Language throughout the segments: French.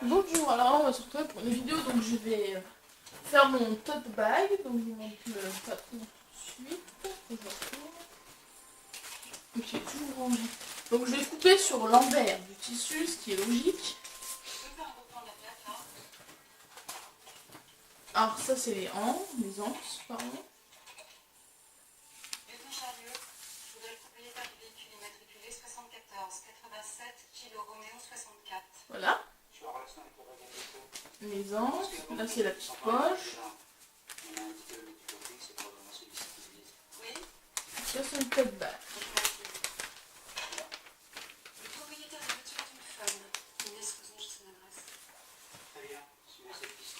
Bonjour, alors on va se retrouver pour une vidéo, donc je vais faire mon tote bag, donc je vous montre le patron tout de suite, je retourne. Donc il est toujours rangé. Donc je vais couper sur l'envers du tissu, ce qui est logique. Alors ça c'est les anses, pardon. Je voudrais le propriétaire du véhicule immatriculé 74 87 kilo Roméo 64. Voilà. Les anses, là c'est la petite poche. Oui. Ça c'est le tote bag. Le propriétaire de la voiture est une femme. Inès Rosonge, son adresse. Très bien, suivez cette piste.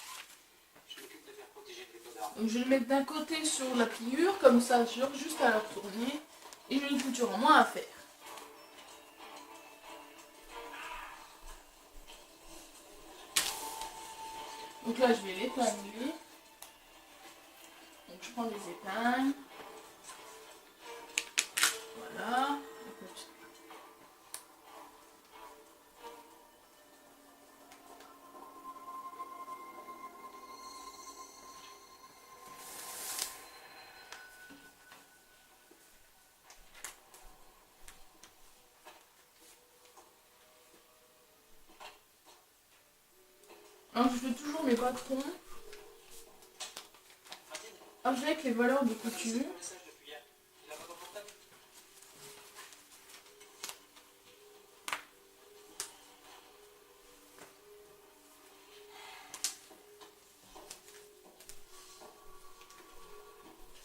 Je m'occupe de faire protéger le dépôt d'armes. Donc je vais le mettre d'un côté sur la pliure, comme ça j'aurai juste à la retourner. Et j'ai une couture en moins à faire. Donc là je vais l'épingler. Donc je prends des épingles. Voilà. Alors je fais toujours mes patrons avec les valeurs de couture.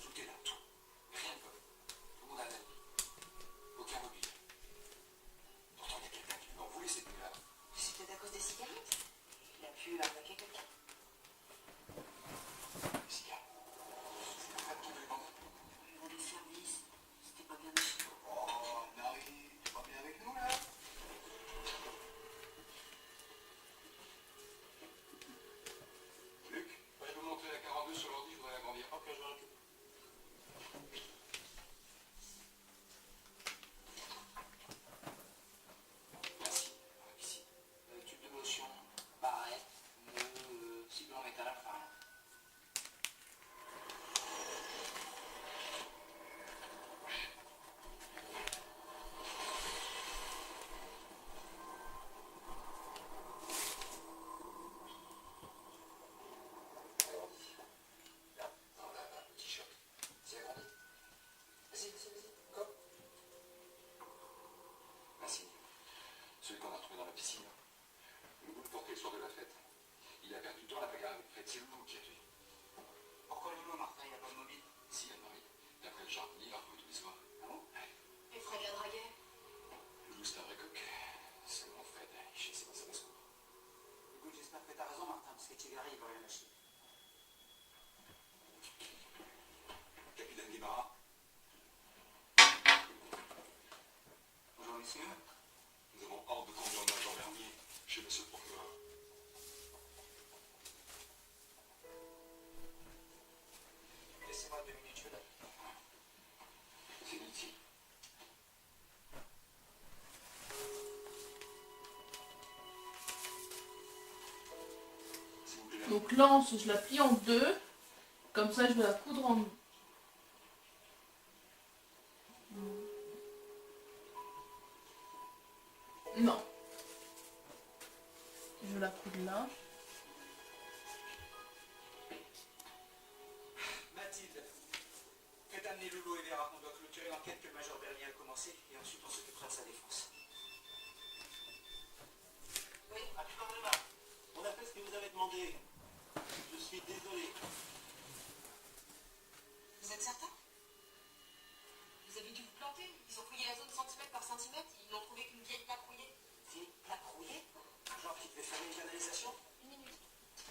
Tout est là, tout. Rien ne peut. Tout le monde a un ami. Aucun mobile. Pourtant, il y a quelqu'un qui lui en voulait cette nuit-là. C'est peut-être à cause des cigarettes. Il a pu attaquer quelqu'un. Les cigares. C'est la femme qui me demande. Il a des services. C'était pas bien méchant. Oh, Marie, t'es pas bien avec nous, là? Luc, je peux montrer la 42 sur l'ordi, je voudrais l'agrandir. Ok, je vais récupérer. Merci. Ici. Tube de motion, barrette, cible en métal, enfin rien. Agrandi. Là, dans le t-shirt. C'est agrandi. Vas-y, comme. Merci. Celui qu'on a retrouvé dans la piscine. Le bout de portée le soir de la fête. Il a perdu dans la bagarre avec Fred. C'est Loulou qui a tué. Pourquoi Loulou, Martin? Il n'a pas de mobile? Si, Anne-Marie. D'après le jardinier, il l'a retrouvé tous les soirs. Ah bon? Ouais. Et Fred la draguait. Loulou, c'est un vrai coq. C'est mon Fred. Il chie, c'est pas sa basse-cour. Écoute, j'espère que t'as raison, Martin, parce que Tchégari, il va rien lâcher. Capitaine Guimara. Bonjour, messieurs. Nous avons ordre de conduire le major Vernier chez monsieur le procureur. Laissez-moi 2 minutes, je vais là. C'est inutile. S'il vous plaît. Donc l'anse, je la plie en deux. Comme ça je vais la coudre en deux. Non. Je la coudre là. Mathilde, faites amener Loulou et Vera, on doit clôturer l'enquête que le major Bernier a commencé, et ensuite on s'occupera de sa défense. Oui. On a fait ce que vous avez demandé. Je suis désolé. Vous êtes certain? Vous avez dû vous planter. Ils ont fouillé la zone centimètre par centimètre. Ils n'ont trouvé qu'une vieille plaque rouillée. Vieille plaque rouillée? Genre qui devait fermer une canalisation? Une minute.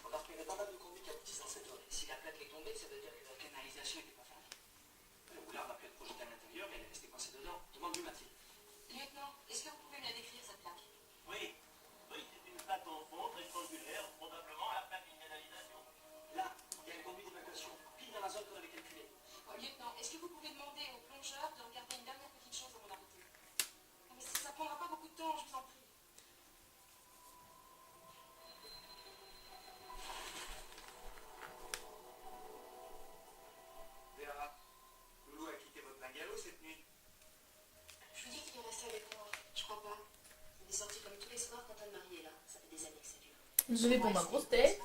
On a repéré pas mal de conduits qui aboutissent dans cette zone. Si la plaque est tombée, ça veut dire que la canalisation n'était pas fermée. Le roulard n'a pu être projeté à l'intérieur, mais elle est restée coincée dedans. Demande-lui, Mathilde. Lieutenant, est-ce que vous pouvez me la décrire, cette plaque? Oui, c'est une plaque en fond, rectangulaire, probablement la plaque d'une canalisation. Là, il y a le conduit d'évacuation, pile dans la zone qu'on avait calculée. Lieutenant, est-ce que vous pouvez demander au plongeur de regarder une dernière petite chose avant d'arrêter? Non, mais ça prendra pas beaucoup de temps, je vous en prie. Des sorties comme tous les soirs quand Anne-Marie est là. Ça fait des années que ça dure. Désolée pour ma grosse tête.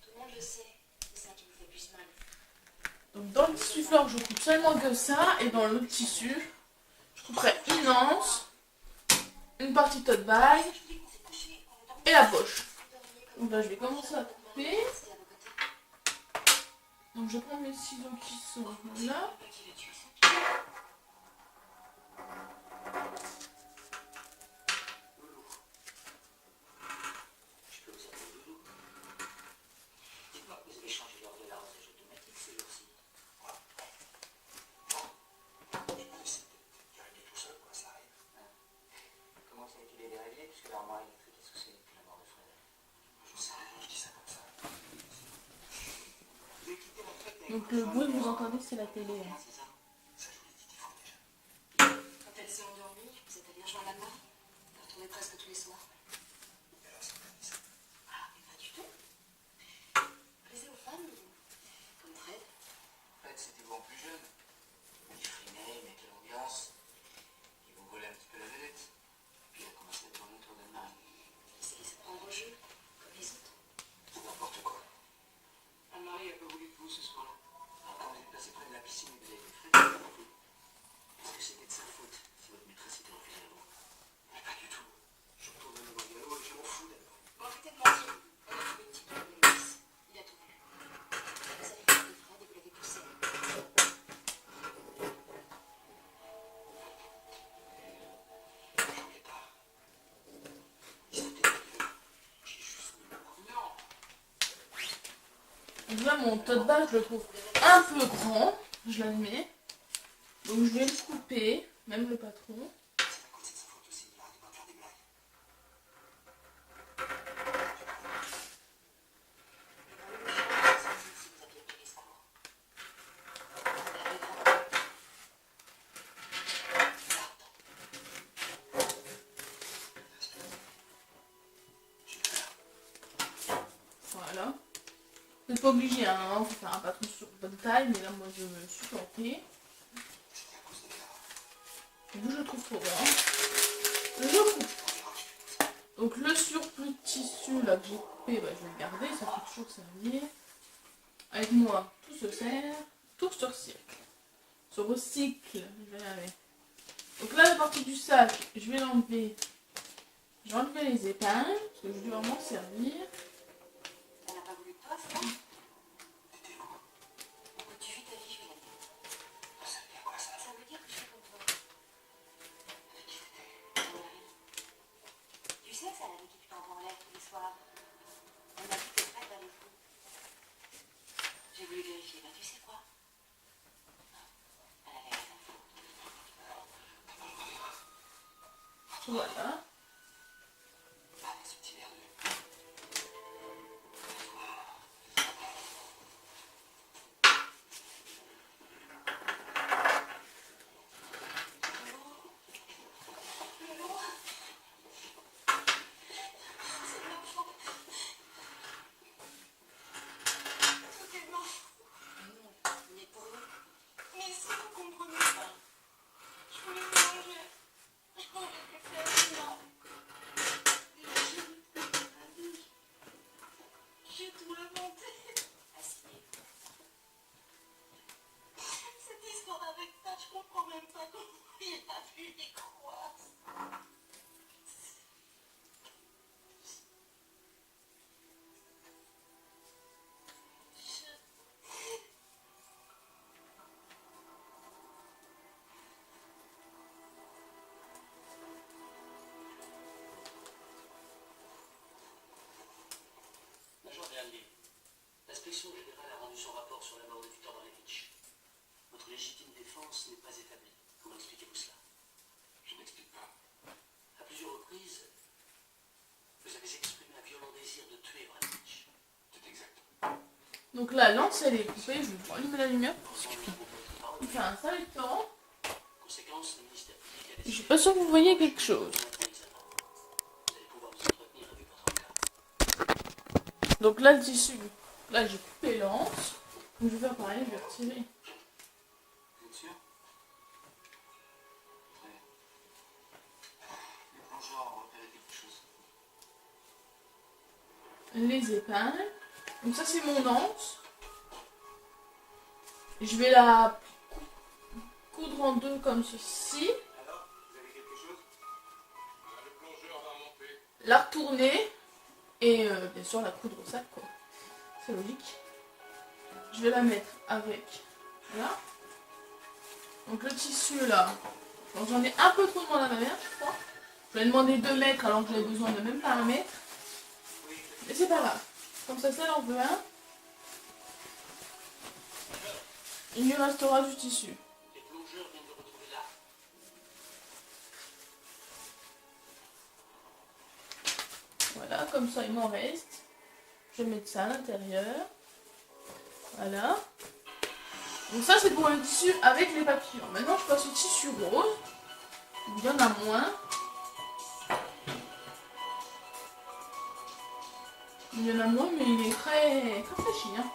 Tout le monde le sait. C'est ça qui vous fait plus mal. Donc dans le tissu flore, je coupe seulement que ça. Et dans l'autre tissu, je couperai une anse, une partie tote bag et la poche. Donc là, je vais commencer à couper. Donc je prends mes ciseaux qui sont là. Loulou. Je peux vous appeler Loulou. Dites-moi que vous avez changé l'heure de l'arrosage automatique ces jours-ci. Je me décide d'y régler tout seul, quoi, ça arrive. Comment ça a-t-il été réglé puisque l'armoire électrique est souciée depuis la mort de Fred? Je sais rien, je dis ça comme ça. Vous avez quitté la fête avec Donc votre le femme, bruit que vous entendez, c'est la télé. Hein. c'est ça? Ça, je vous l'ai dit 10 fois déjà. Quand elle s'est endormie, vous êtes allé rejoindre Anne-Marie. Vous retournez presque tous les soirs. Et alors, c'est pas dit ça. Ah, mais pas du tout. Plaisez aux femmes, comme Fred. Fred, c'était vous en plus jeune. Il frimait, il mettait l'ambiance. Il vous volait un petit peu la vedette. Puis il a commencé à tourner autour d'Anne-Marie. Il s'est laissé prendre au jeu, comme les autres. C'est n'importe quoi. Anne-Marie a pas voulu de vous ce soir-là. Alors quand vous êtes passé près de la piscine et que vous avez vu Fred, vous avez compris. Est-ce que c'était de sa faute si votre maîtresse était refusée à vous? Mais pas du tout. Je retourne à nouveau au galop et je m'en fous d'elle. Bon, arrêtez de mentir. On a trouvé une petite de Maurice. Il a tout vu. Vous avez trouvé Fred et vous l'avez poussé. J'en ai pas. Il s'était mieux. J'ai juste mis le coup. Non. Donc là, mon tote bag, je le trouve un peu grand, je l'admets. Donc je vais le couper, même le patron. C'est à cause de sa faute aussi. Il arrête de me faire des blagues. Si vous aviez pris les secours. Voilà. Vous n'êtes pas obligé, hein, faut faire un patron sur bonne taille, mais là, moi, je me suis plantée. C'était à cause de Clara. Donc je trouve trop grand. Je coupe. Donc le surplus de tissu là que j'ai coupé, bah, je vais le garder, ça peut toujours servir. Avec moi, tout se sert, tout se recycle. Se recycle, je vais y arriver. Donc là, la partie du sac, je vais l'enlever. Je vais enlever les épingles, parce que je vais vraiment servir. Elle n'a pas voulu de toi, c'est ça? T'étais où? Écoute, tu vis ta vie, je vais la mienne. Ça veut dire quoi ça? Ça veut dire que je suis comme toi. Avec qui t'étais? Anne-Marie. Tu sais, c'est elle avec qui tu t'envoies en l'air tous les soirs. Elle m'a dit que Fred va les fous. J'ai voulu vérifier, bah tu sais quoi? Elle avait rien à foutre. Voilà. Allez, ce petit verre de... Tout est mort. Non, il est pour nous. Mais si vous comprenez pas, je voulais me manger. Je voulais plus faire rien. J'ai tout inventé. Asseyez-vous. Cette histoire avec ça, je comprends même pas comment il a pu y croire. Major Bernier, l'inspection générale a rendu son rapport sur la mort de Victor Dorevitch. Votre légitime défense n'est pas établie. Comment expliquez-vous cela? Je n'explique pas. À plusieurs reprises, vous avez exprimé un violent désir de tuer Dorevitch. C'est exact. Donc là, l'anse elle est coupée, je vais allumer la lumière parce qu'il fait un sale temps. Conséquence, le ministère public a Je décidé suis pas sûre que vous voyez quelque chose. Vous allez pouvoir vous entretenir avec votre avocat. Donc là, le tissu, là j'ai coupé l'anse. Donc je vais faire pareil, je vais retirer. Vous êtes sûr? Très bien. Le plongeur les épingles. Donc ça c'est mon anse. Je vais la coudre en deux comme ceci. Alors, vous avez quelque chose? Le plongeur va monter. La retourner et bien sûr la coudre au sac quoi. C'est logique. Je vais la mettre avec là. Donc le tissu là. Donc j'en ai un peu trop demandé à ma mère je crois. Je lui ai demandé 2 mètres alors que j'avais besoin de même pas 1 mètre. Mais c'est pas grave. Comme ça elle en veut un. Il lui restera du tissu. Les plongeurs viennent de retrouver là. Voilà, comme ça il m'en reste. Je vais mettre ça à l'intérieur. Voilà. Donc ça c'est pour le tissu avec les papillons. Maintenant je passe au tissu rose. Il y en a moins. Il y en a moins mais il est très fraîchi. Hein.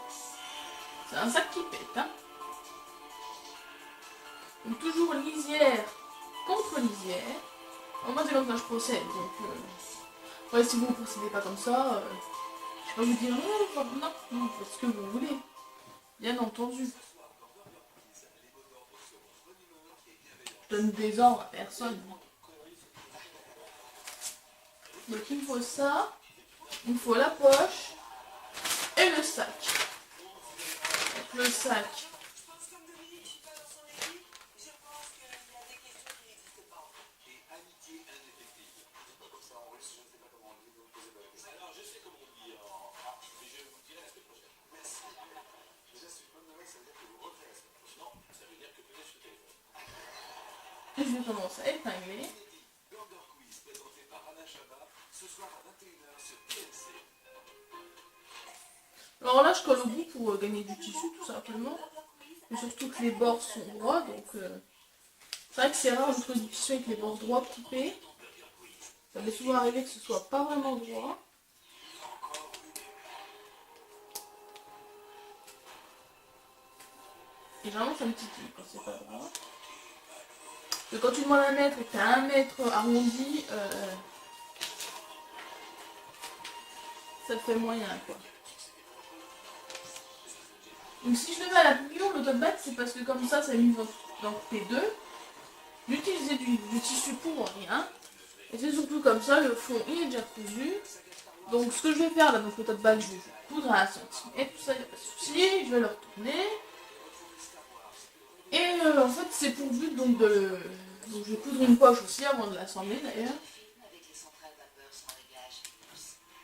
C'est un sac qui pète. Hein. Donc toujours lisière contre lisière. Moi c'est comme ça que je procède. Donc ouais, si vous ne procédez pas comme ça, je vais pas vous dire non, faites ce que vous voulez. Bien entendu. Je donne des ordres à personne. Donc il me faut ça, il me faut la poche et le sac. Donc, le sac. Je pense comme Dominique, je suis pas dans son équipe. Je pense qu'il y a des questions qui n'existent pas. Et amitié indéfectible. Comme ça en russe, je ne sais pas comment on dit, donc posez pas la question. Alors, je sais comment on dit en mais je vous dirai la semaine prochaine. Merci. Déjà, c'est une bonne nouvelle, ça veut dire que vous referez la semaine prochaine. Non, ça veut dire que peut-être sur le téléphone. Je vais commencer à épingler. Burger Quiz présenté par Anna Chabat, ce soir à 21h sur TMC. Alors là, je colle au bout pour gagner du tissu, tout simplement. Et surtout que les bords sont droits, donc c'est vrai que c'est rare de trouver du tissu avec les bords droits typés. Ça m'est souvent arrivé que ce soit pas vraiment droit. Et généralement ça me titille quand c'est pas droit. Et quand tu demandes un mètre et que tu as 1 mètre arrondi, ça te fait moyen quoi. Donc si je le mets à la pliure, le top back, c'est parce que comme ça est mis dans P2. J'utilisais du tissu pour rien. Et c'est surtout comme ça, le fond il est déjà cousu. Donc ce que je vais faire là, donc le top back, je vais coudre à 1 cm. Et tout ça, il n'y a pas de souci, je vais le retourner. Et en fait c'est pour but donc de le... Donc je vais coudre une poche aussi avant de l'assembler d'ailleurs. Avec les centrales vapeur sans réglage.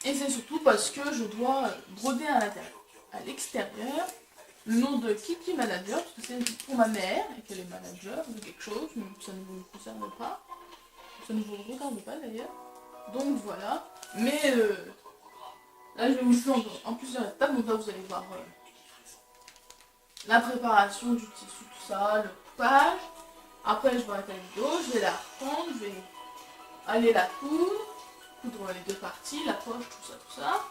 Et c'est surtout parce que je dois broder à l'extérieur le nom de Kiki Manager, parce que c'est pour ma mère et qu'elle est manager de quelque chose, mais ça ne vous concerne pas. Ça ne vous regarde pas d'ailleurs. Donc voilà. Mais là je vais vous le faire en plusieurs étapes, donc là vous allez voir la préparation du tissu, tout ça, le coupage. Après je vais arrêter la vidéo, je vais la reprendre, je vais aller la coudre les 2 parties, la poche, tout ça.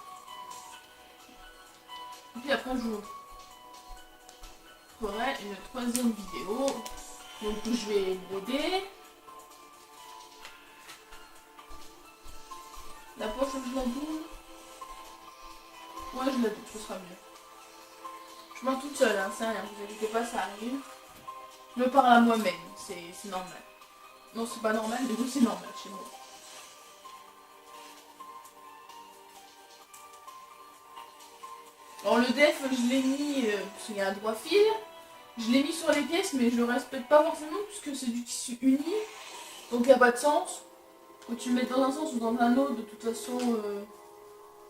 Et puis après je vous ferai une 3e vidéo. Donc je vais broder. La poche je la double. Ouais je la double, ce sera mieux. Je marche toute seule, hein, c'est rien, vous inquiétez pas, ça arrive. Je me parle à moi-même, c'est normal. Non c'est pas normal, mais oui c'est normal chez moi. Alors le def je l'ai mis, parce qu'il y a un droit fil. Je l'ai mis sur les pièces mais je le respecte pas forcément puisque c'est du tissu uni. Donc il n'y a pas de sens. Que tu le mettes dans un sens ou dans un autre, de toute façon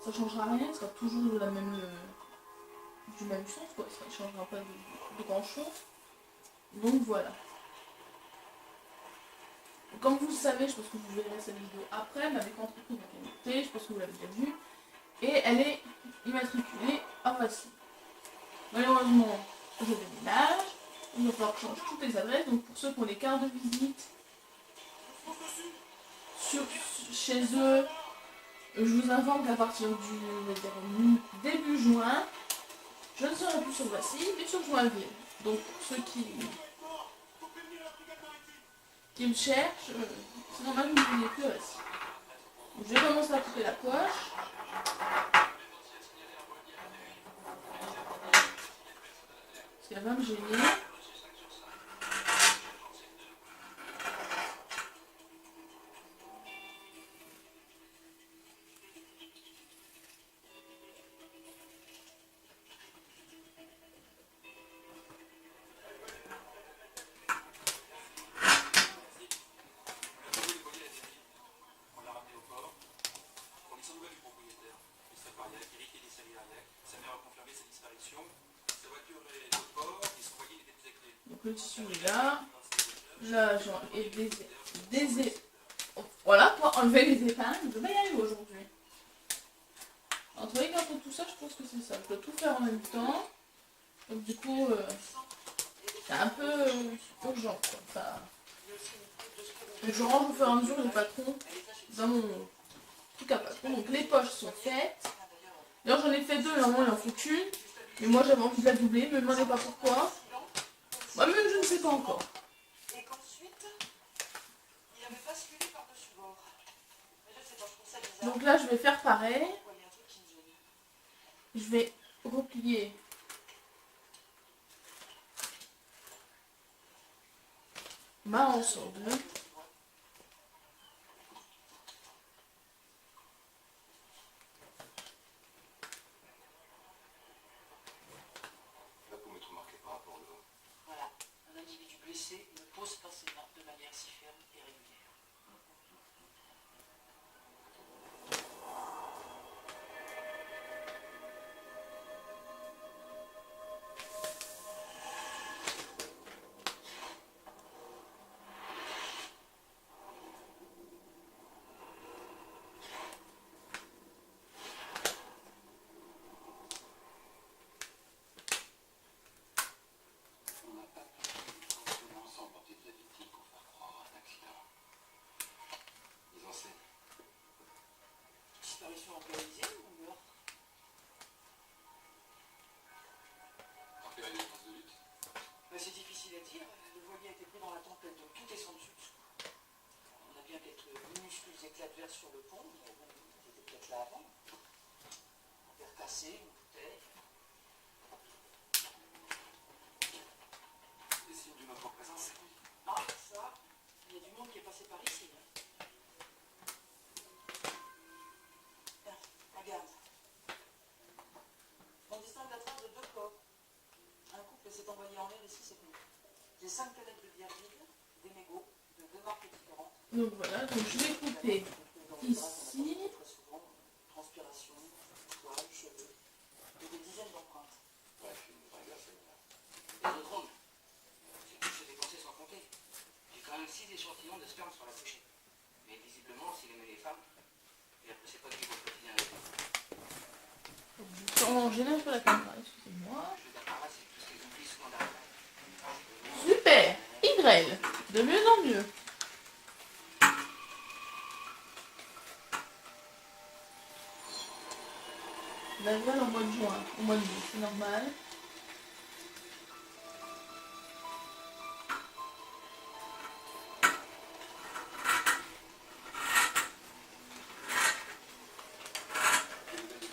ça changera rien, ça sera toujours du même sens quoi, ça ne changera pas de grand chose. Donc voilà. Comme vous le savez, je pense que vous verrez cette vidéo après, mais avec entreprise de qualité, je pense que vous l'avez déjà vu. Et elle est immatriculée à Voici. Malheureusement, je déménage. Il va falloir que je change toutes les adresses. Donc pour ceux qui ont les cartes de visite chez eux, je vous informe qu'à partir du début juin, je ne serai plus sur Voici, mais sur Joinville. Donc pour ceux qui me cherchent, c'est normal que vous n'ayez plus Voici. Je vais commencer à couper la poche. qu'elle va me gêner. On l'a ramené au port. On est sans nouvelles du propriétaire. Mr. Pariac, Eric Elisariac. Sa mère a confirmé sa disparition. Sa voiture est au port et son foyer était déclaré. Donc le tissu est là. Là, genre, et voilà, pour enlever les épingles. Je vais y arriver aujourd'hui. Entre les cartons et tout ça, je pense que c'est ça. Je dois tout faire en même temps. Donc du coup, c'est un peu urgent, quoi. Enfin, je range au fur et à mesure les patrons dans mon truc à patron. Donc les poches sont faites. D'ailleurs, j'en ai fait deux, normalement il en faut qu'une. Mais moi j'avais envie de la doubler, me demandez pas pourquoi. Moi-même je ne sais pas encore. Et qu'ensuite, il avait basculé par-dessus bord. Mais je sais pas, je trouve ça bizarre. Donc là je vais faire pareil. Pourquoi il y a un truc qui me gêne. Je vais replier ma ensemble. Là, pour m'être remarqué par rapport au dos. Voilà, un individu blessé ne pose pas ses mains de manière si ferme et régulière. On n'a pas pu fonctionner ensemble quand il y a victime pour faire croire à un accident. Ils enseignent. Disparition organisée ou meurtre? En période de phase de lutte. C'est difficile à dire. Le voilier a été pris dans la tempête, donc tout est sans dessus dessous. On a bien quelques minuscules éclats de verre sur le pont, mais bon, ils étaient peut-être là avant. Un verre cassé, une bouteille. Des signes d'une autre présence. Ah, ça, il y a du monde qui est passé par ici. Tiens, regarde. On distingue la trace de deux corps. Un couple s'est envoyé en l'air ici cette nuit. J'ai 5 canettes de bière vide, des mégots, de 2 marques différentes. Donc voilà, donc je vais couper ici. Très souvent, transpiration, toile, cheveux, et des dizaines d'empreintes. Bref, une vraie glace là. Et le drone. C'est tout s'est dépensé sans compter. J'ai quand même 6 échantillons de sperme sur la bouchée. Mais visiblement, s'il aimait les femmes, il appréciait pas de vivre au quotidien avec eux. Donc, je gêne un peu la caméra, excusez-moi. Je veux dire par là, c'est tout ce qu'ils oublient souvent derrière. Super, Y, de mieux en mieux. La nouvelle en mois de juin, au mois de mai, c'est normal.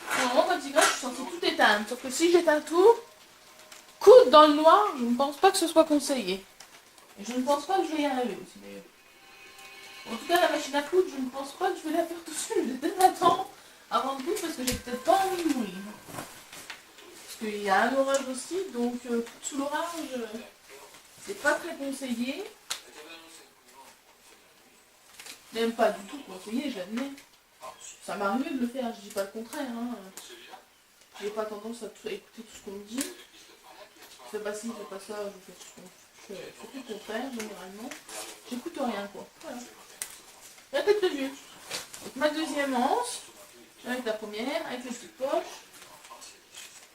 Normalement, quand il gratte, je suis censée tout éteindre. Sauf que si j'éteins tout, coudre dans le noir, je ne pense pas que ce soit conseillé. Et je ne pense pas que je vais y arriver aussi d'ailleurs. En tout cas, la machine à coudre, je ne pense pas que je vais la faire tout seul. Je vais peut-être attendre avant de coudre parce que j'ai peut-être pas envie de mourir. Parce qu'il y a un orage aussi, donc sous l'orage, c'est pas très conseillé. Même pas du tout conseillé, j'admets. Ça m'arrive de le faire, je dis pas le contraire. Hein. J'ai pas tendance à écouter tout ce qu'on me dit. Je fais pas ci, je fais pas ça, je fais tout le contraire, généralement. J'écoute rien, quoi. Voilà. La tête de vieux. Donc ma deuxième anse, avec la première, avec les petites poches.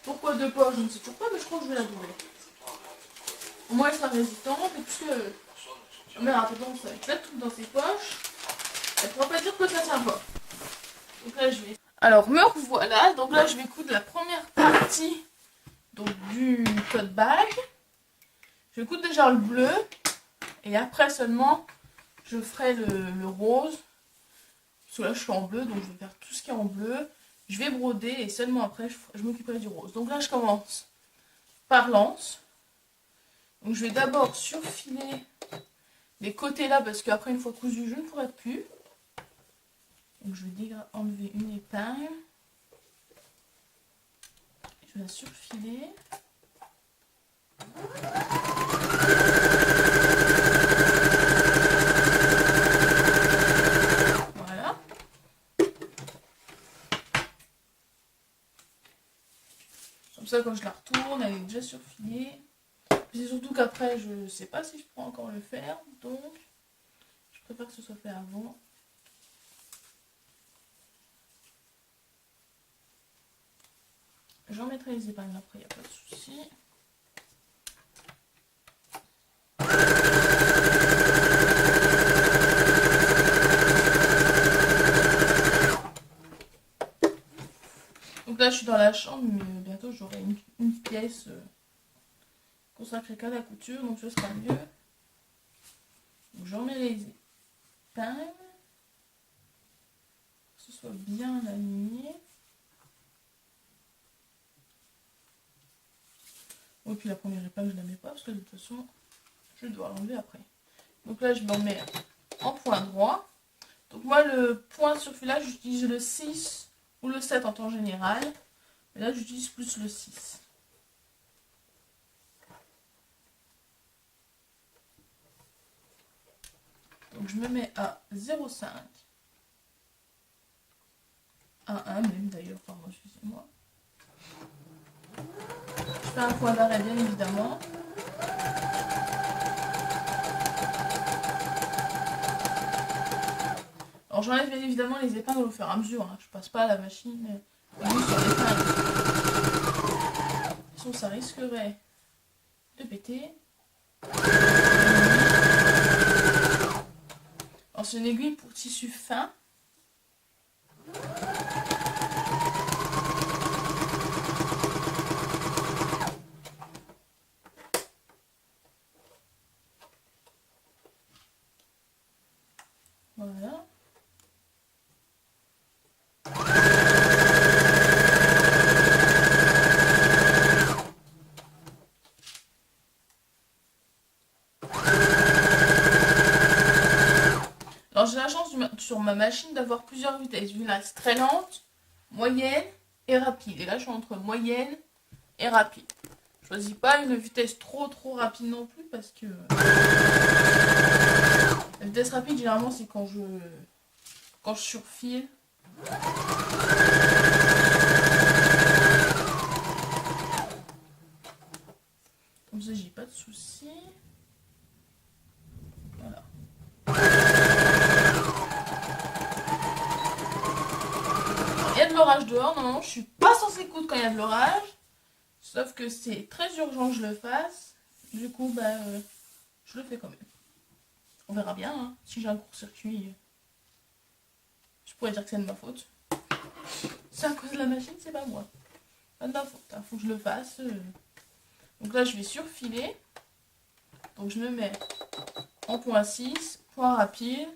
Pourquoi deux poches, je ne sais toujours pas, mais je crois que je vais la doubler. Au moins elle sera résistante, et puisque ma mère a tendance à mettre tout dans ses poches, elle ne pourra pas dire que ça tient pas. Donc là je vais... Alors me revoilà, donc là je vais coudre la première partie donc, du tote bag. Je vais coudre déjà le bleu, et après seulement je ferai le rose. Parce que là je suis en bleu, donc je vais faire tout ce qui est en bleu. Je vais broder et seulement après je m'occuperai du rose. Donc là je commence par l'anse. Donc je vais d'abord surfiler les côtés là parce qu'après une fois cousu je ne pourrai plus. Donc je vais enlever une épingle. Je vais la surfiler. Voilà. Comme ça quand je la retourne, elle est déjà surfilée. C'est surtout qu'après je sais pas si je pourrais encore le faire. Donc je préfère que ce soit fait avant. J'en mettrai les épingles après, il n'y a pas de souci. Donc là je suis dans la chambre, mais bientôt j'aurai une pièce consacrée qu'à la couture, donc ce sera mieux. Donc j'en mets les épingles, que ce soit bien aligné. Et puis la première épingle je ne la mets pas parce que de toute façon je dois l'enlever après. Donc là je m'en mets en point droit. Donc moi le point sur filage j'utilise le 6 ou le 7 en temps général. Mais là j'utilise plus le 6. Donc je me mets à 0,5. À 1 même d'ailleurs, pardon, excusez-moi. Je fais un point d'arrêt bien évidemment. Alors j'enlève bien évidemment les épingles au fur et à mesure. Hein. Je passe pas à la machine sur l'épingle. Sinon ça risquerait de péter. Alors c'est une aiguille pour tissu fin. Voilà. Alors j'ai la chance sur ma machine d'avoir plusieurs vitesses. Une là c'est très lente, moyenne et rapide. Et là je suis entre moyenne et rapide. Je choisis pas une vitesse trop rapide non plus parce que la vitesse rapide généralement c'est quand je surfile. Comme ça j'ai pas de soucis. Voilà. Il y a de l'orage dehors, normalement je suis pas censée coudre quand il y a de l'orage. Sauf que c'est très urgent que je le fasse. Du coup je le fais quand même. On verra bien, hein. Si j'ai un court-circuit, je pourrais dire que c'est de ma faute. C'est à cause de la machine, c'est pas moi. Pas de ma faute, hein. Faut que je le fasse. Donc là je vais surfiler. Donc je me mets en point 6, point rapide.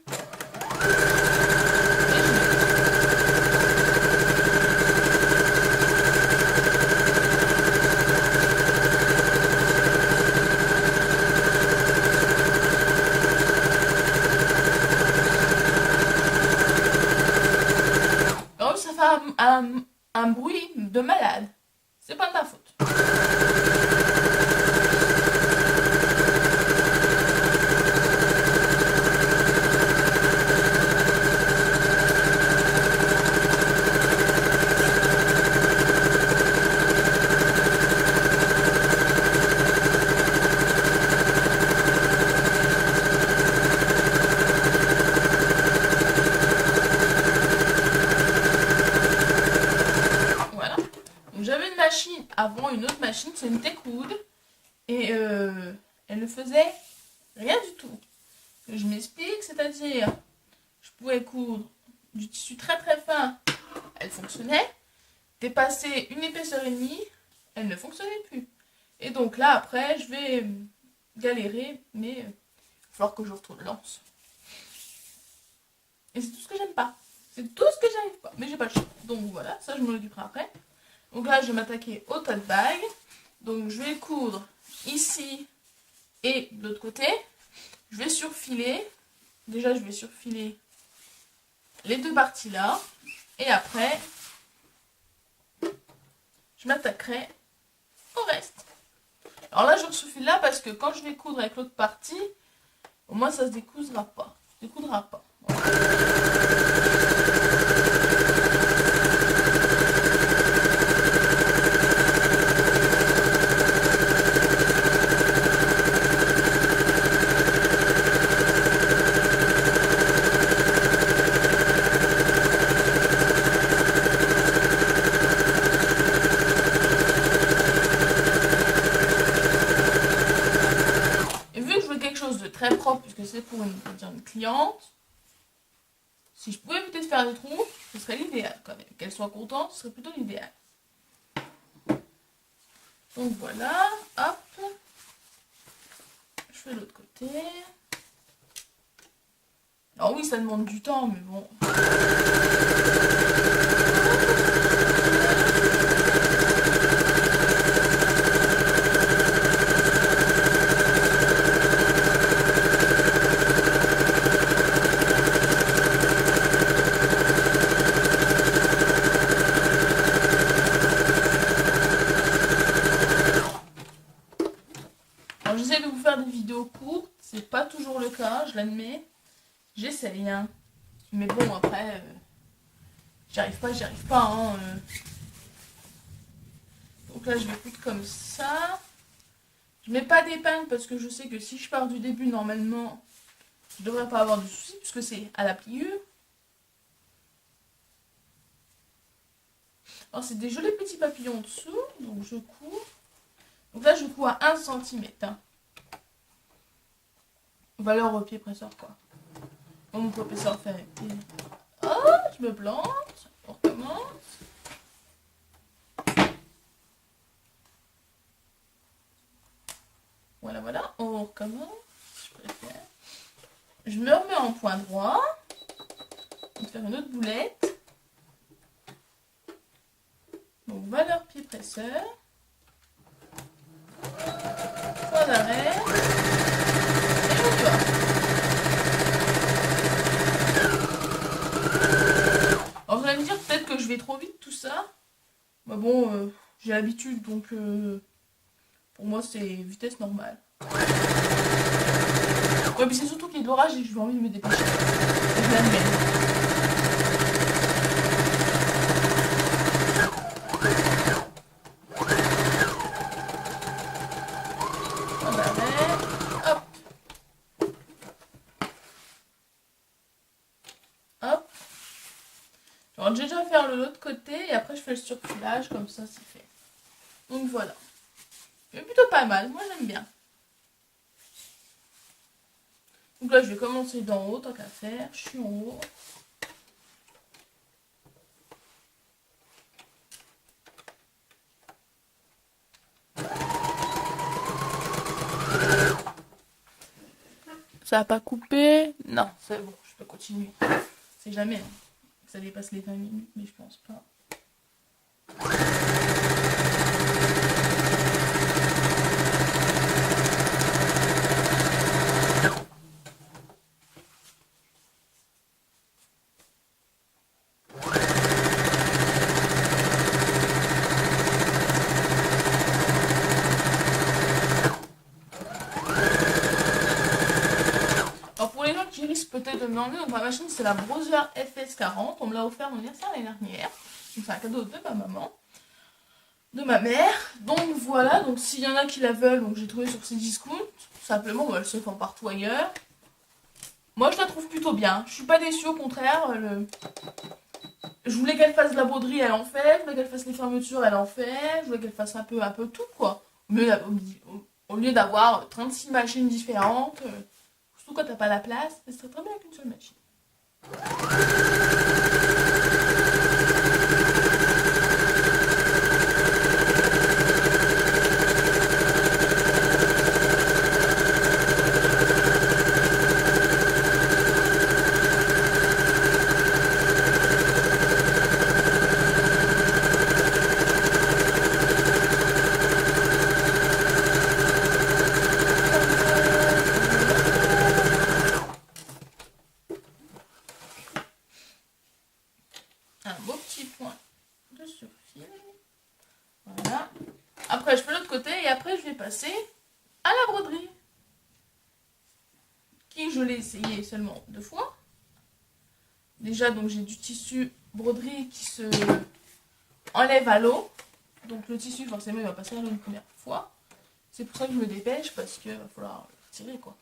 Alors ça fait un bruit de malade. C'est pas de ma faute. Avant une autre machine, c'est une Técoud et elle ne faisait rien du tout. Je m'explique, c'est-à-dire je pouvais coudre du tissu très fin, elle fonctionnait, dépasser une épaisseur et demie, elle ne fonctionnait plus. Et donc là après je vais galérer, mais il va falloir que je retourne lance. Et c'est tout ce que j'aime pas. C'est tout ce que j'arrive pas. Mais j'ai pas le choix. Donc voilà, ça je m'en occuperai après. Donc là je vais m'attaquer au tote bag. Donc je vais coudre ici Et de l'autre côté, je vais surfiler. Déjà, je vais surfiler les deux parties là. Et après, je m'attaquerai au reste. Alors là, je surfile là parce que quand je vais coudre avec l'autre partie, au moins ça se découdra pas. Et vu que je veux quelque chose de très propre, puisque c'est pour une cliente, si je pouvais peut-être faire des trous, ce serait l'idéal quand même. Qu'elle soit contente, ce serait plutôt l'idéal. Donc voilà, hop. Je fais l'autre côté. Alors oui, ça demande du temps, mais bon. Alors j'essaie de vous faire des vidéos courtes, c'est pas toujours le cas, je l'admets. J'essaye, hein. Mais bon, après, j'y arrive pas, hein. Donc là, je vais coudre comme ça. Je mets pas d'épingle parce que je sais que si je pars du début, normalement, je devrais pas avoir de soucis puisque c'est à la pliure. Alors, c'est des jolis petits papillons dessous, donc je couds. Donc là, je couds à 1 cm. Hein. Valeur au pied presseur, quoi. Mon professeur fait arrêter. Oh, je me plante. On recommence. Voilà, on recommence. Je préfère. Je me remets en point droit. On va faire une autre boulette. Donc, valeur pied presseur. Point d'arrêt. Et on va. Alors vous allez me dire peut-être que je vais trop vite tout ça. Bah bon, j'ai l'habitude donc pour moi c'est vitesse normale. Ouais, mais c'est surtout qu'il y a de l'orage et que j'ai envie de me dépêcher. Je l'admets. Alors déjà faire de l'autre côté et après je fais le surfilage comme ça c'est fait. Donc voilà. C'est plutôt pas mal, moi j'aime bien. Donc là je vais commencer d'en haut tant qu'à faire, je suis en haut. Ça n'a pas coupé? Non, c'est bon, je peux continuer. C'est jamais. Hein. Ça dépasse les 20 minutes, mais je pense pas. Qui risque peut-être de me demander, donc ma machine c'est la Brother FS40, on me l'a offert mon anniversaire l'année dernière, donc c'est un cadeau de ma maman, de ma mère, donc voilà, donc s'il y en a qui la veulent, donc j'ai trouvé sur ces discounts, simplement elle se vend partout ailleurs, moi je la trouve plutôt bien, je suis pas déçue au contraire, je voulais qu'elle fasse de la broderie, elle en fait, je voulais qu'elle fasse les fermetures, elle en fait, je voulais qu'elle fasse un peu tout quoi, au lieu d'avoir 36 machines différentes. Surtout quand t'as pas la place, ce serait très bien avec une seule machine. je l'ai essayé seulement 2 fois. Déjà, donc j'ai du tissu broderie qui se enlève à l'eau. Donc le tissu, forcément, il va pas servir une première fois. C'est pour ça que je me dépêche, parce que va falloir le retirer, quoi.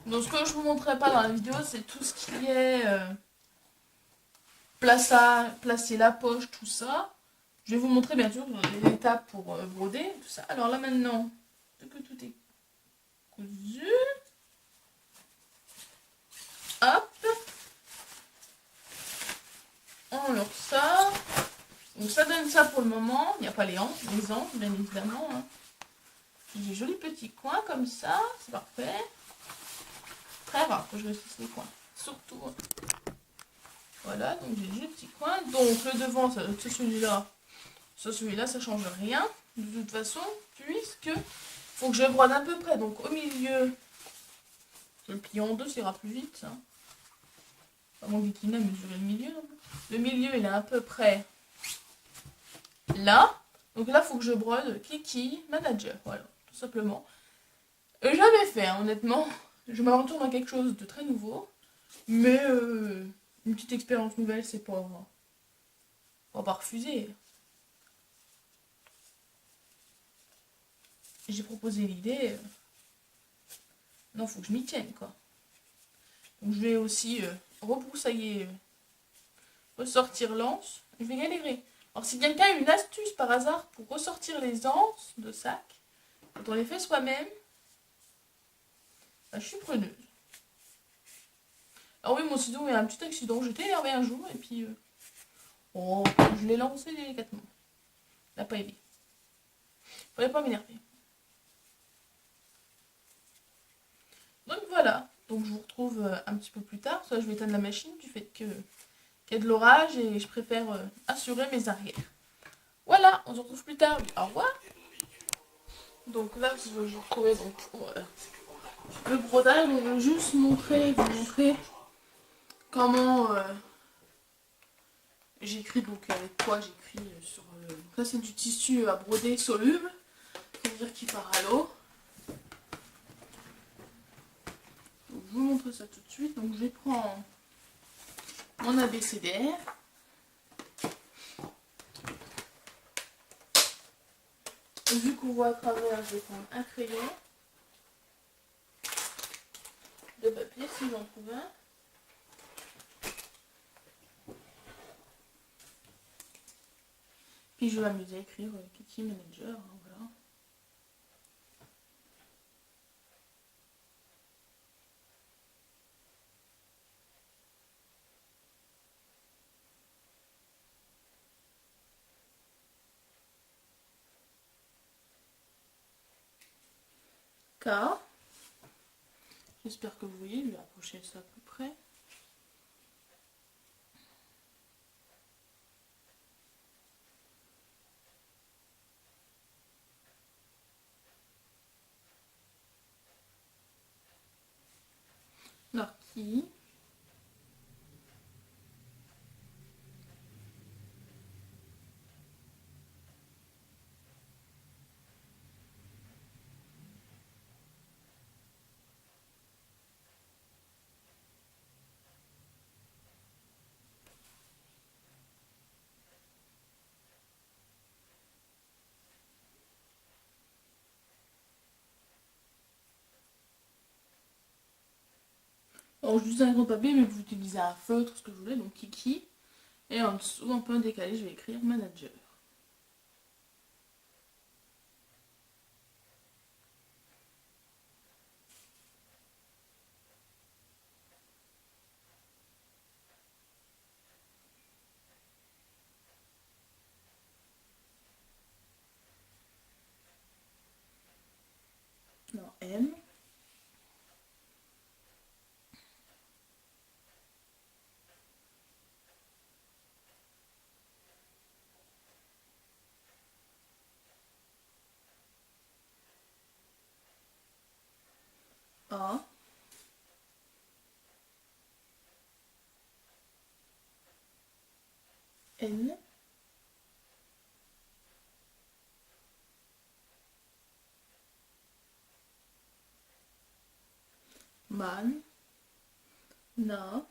Donc ce que je vous montrerai pas dans la vidéo, c'est tout ce qui est placer la poche, tout ça. Je vais vous montrer bien sûr les étapes pour broder, tout ça. Alors là maintenant, que tout est cousu. Hop. On enlève ça. Donc ça donne ça pour le moment. Il n'y a pas les anges, bien évidemment. Hein. J'ai des jolis petits coins comme ça, c'est parfait. Très rare que je réussisse les coins. Surtout. Voilà, donc j'ai des petits coins. Donc le devant, ça c'est celui-là. Celui-là, ça change rien. De toute façon, puisque faut que je brode à peu près. Donc au milieu, je le plie en deux, ça ira plus vite. Hein. Pas mon bikini à mesurer le milieu. Le milieu, il est à peu près là. Donc là, il faut que je brode Kiki Manager. Voilà, tout simplement. Jamais fait, hein, honnêtement. Je m'aventure dans quelque chose de très nouveau. Mais une petite expérience nouvelle, c'est pas... On va pas refuser. J'ai proposé l'idée. Non, faut que je m'y tienne, quoi. Donc je vais aussi rebroussailler, ressortir l'anse. Je vais galérer. Alors si quelqu'un a une astuce par hasard pour ressortir les anses de sac, quand on les fait soi-même, bah, je suis preneuse. Alors oui, mon sinon, il y a un petit accident. J'étais énervée un jour et puis... je l'ai lancé délicatement. Il n'a pas aimé. Fallait pas m'énerver. Donc voilà. Donc je vous retrouve un petit peu plus tard. Soit je vais éteindre la machine du fait qu'il y a de l'orage et je préfère assurer mes arrières. Voilà, on se retrouve plus tard. Au revoir. Donc là, je vais vous retrouver donc, pour le brodage. On va juste vous montrer comment j'écris, donc avec quoi j'écris sur... donc là c'est du tissu à broder soluble, c'est-à-dire qui part à l'eau. Donc je vous montre ça tout de suite. Donc je vais prendre mon abécédaire. Vu qu'on voit à travers, je vais prendre un crayon de papier si j'en trouve un. Puis je vais m'amuser à écrire Kiki Manager, hein, voilà. K. J'espère que vous voyez, je vais approcher ça à peu près. Alors, qui alors je utilise un grand papier, mais vous utilisez un feutre, ce que vous voulez, donc Kiki. Et en dessous, un peu décalé, je vais écrire Manager. A. N. Man. Na.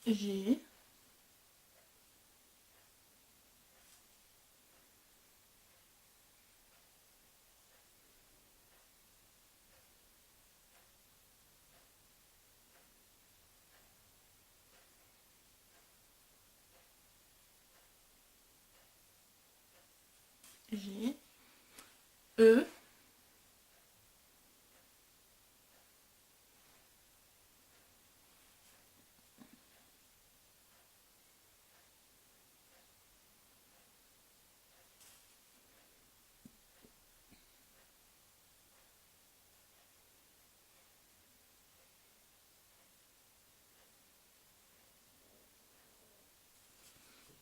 G. G. E.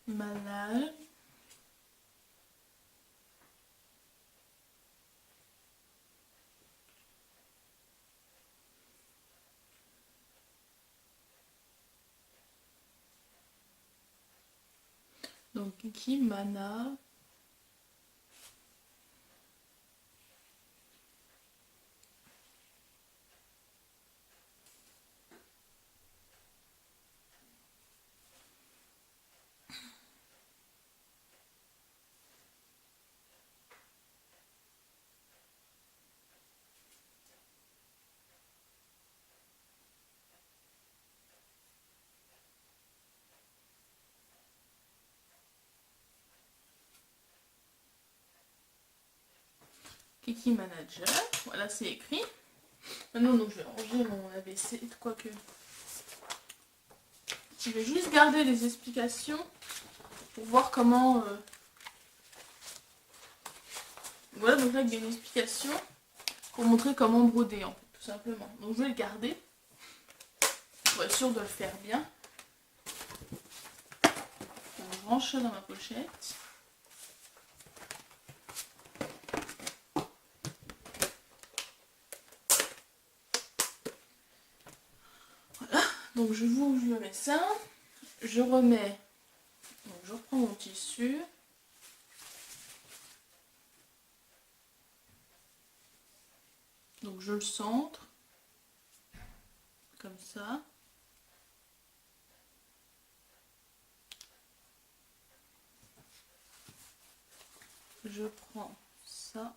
Malade. Donc Kiki, Mana. Kiki Manager. Voilà, c'est écrit. Maintenant, donc, je vais ranger mon ABC. Quoique. Je vais juste garder les explications pour voir comment... Voilà, donc là, il y a une explication pour montrer comment broder, en fait, tout simplement. Donc, je vais le garder pour être sûr de le faire bien. Donc, je range ça dans ma pochette. Voilà, donc je mets ça. Je remets... Donc, je reprends mon tissu. Donc je le centre, comme ça. Je prends ça.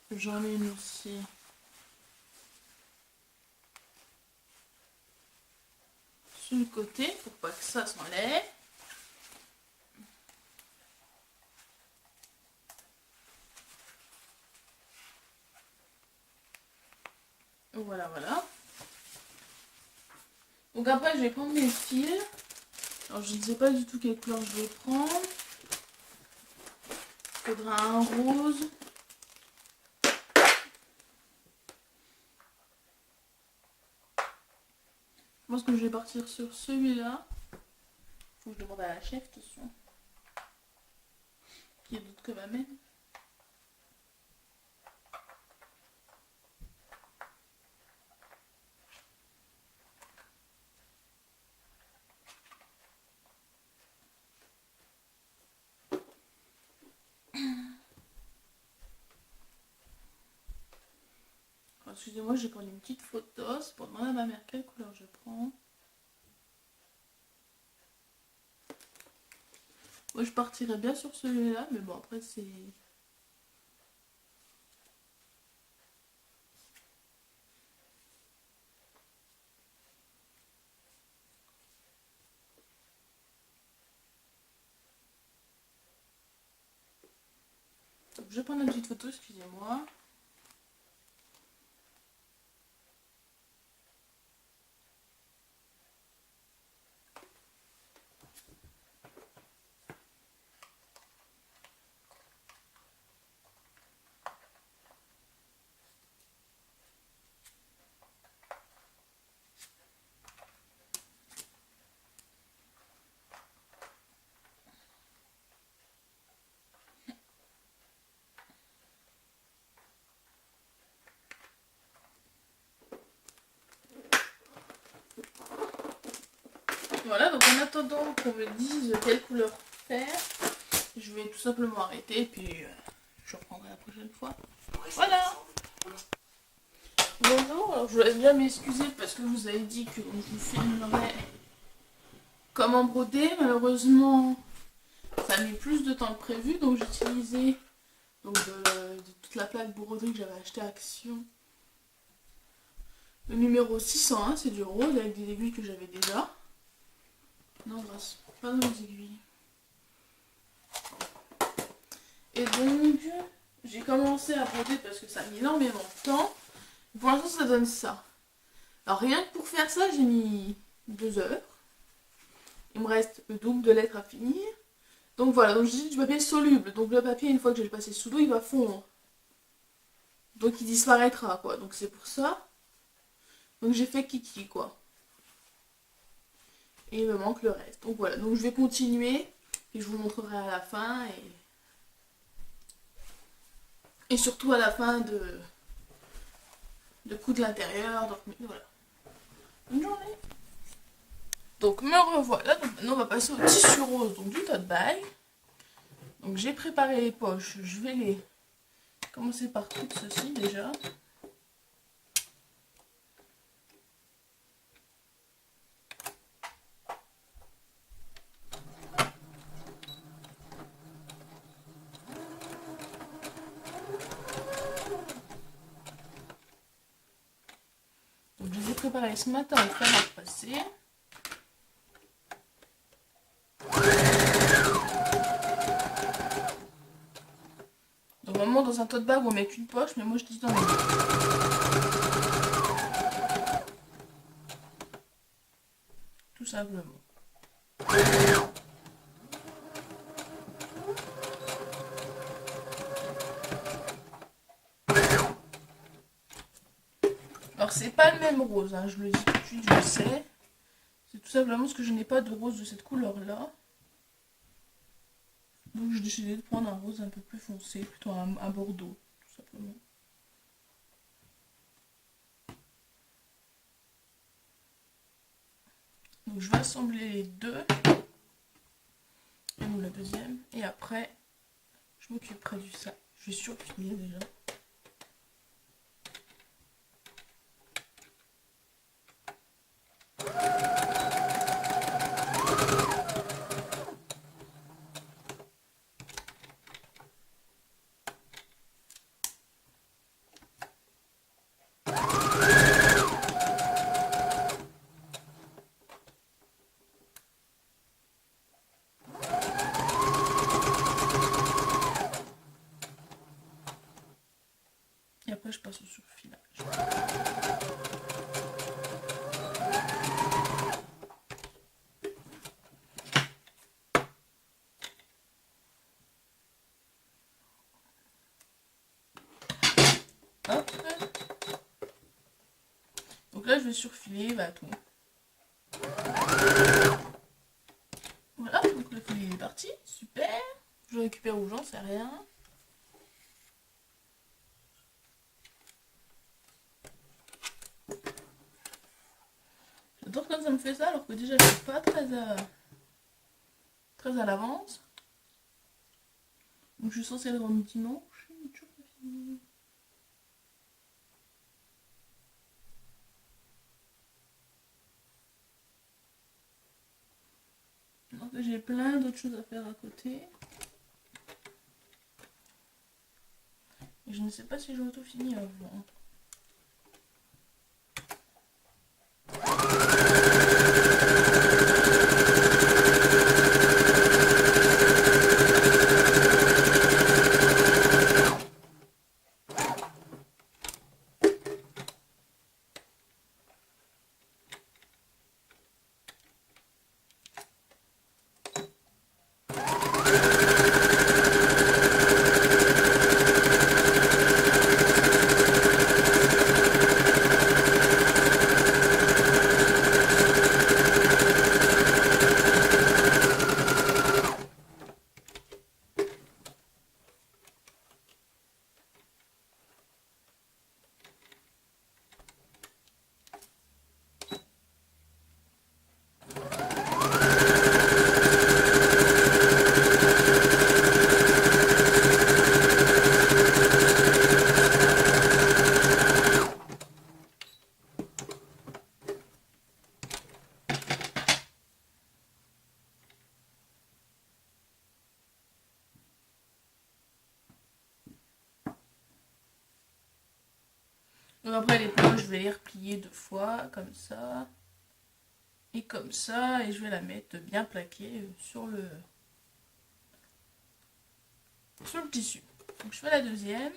J'en ai une aussi sur le côté pour pas que ça s'enlève. Voilà, voilà. Donc après, je vais prendre mes fils. Alors, je ne sais pas du tout quelle couleur je vais prendre. Il faudra un rose. Je pense que je vais partir sur celui-là. Faut que je demande à la chef, attention. Qui est d'autre que ma mère. Excusez-moi, j'ai pris une petite photo. C'est pour demander à ma mère quelle couleur je prends. Moi je partirais bien sur celui-là, mais bon après c'est... Donc, je vais prendre une petite photo, excusez-moi. Voilà, donc en attendant qu'on me dise quelle couleur faire, je vais tout simplement arrêter et puis je reprendrai la prochaine fois. Voilà. Bonjour, alors je voulais bien m'excuser parce que vous avez dit que je vous filmerais comment broder. Malheureusement, ça a mis plus de temps que prévu, donc j'ai utilisé donc, de toute la plaque broderie que j'avais acheté à Action. Le numéro 601, c'est du rose avec des aiguilles que j'avais déjà. Non, grâce, pas dans les aiguilles. Et donc, j'ai commencé à broder parce que ça a mis énormément de temps. Pour l'instant, ça donne ça. Alors, rien que pour faire ça, j'ai mis 2 heures. Il me reste le double de lettres à finir. Donc voilà, donc j'ai du papier soluble. Donc le papier, une fois que je l'ai passé sous l'eau, il va fondre. Donc il disparaîtra, quoi. Donc c'est pour ça. Donc j'ai fait kiki, quoi. Et il me manque le reste. Donc voilà, donc je vais continuer. Et je vous montrerai à la fin. Et surtout à la fin de coudre l'intérieur. Donc voilà. Bonne journée. Donc me revoilà. Donc maintenant on va passer au tissu rose, donc du tote bag. Donc j'ai préparé les poches. Je vais les commencer par toutes ceci déjà. Donc je les ai préparés ce matin au fer à repasser. Donc normalement dans un tote bag on met qu'une poche, mais moi je dis dans les deux. Tout simplement. Alors c'est pas le même rose, hein, je le dis tout de suite, je le sais. C'est tout simplement parce que je n'ai pas de rose de cette couleur là. Donc j'ai décidé de prendre un rose un peu plus foncé, plutôt un bordeaux, tout simplement. Donc je vais assembler les deux. Et nous la deuxième. Et après, je m'occuperai du ça. Je vais surfiler déjà. Et après je passe au surfilage. Hop. Donc là je vais surfiler bah, tout. Voilà, donc le filet est parti, super. Je récupère où j'en sais rien. J'adore quand ça me fait ça alors que déjà je suis pas très à l'avance. Donc je suis censée le rendre dimanche. Toujours pas fini. Non, que j'ai plein d'autres choses à faire à côté. Et je ne sais pas si j'aurai tout fini avant. Donc après les poches, je vais les replier 2 fois, comme ça. Et comme ça, et je vais la mettre bien plaquée sur le tissu. Donc je fais la deuxième.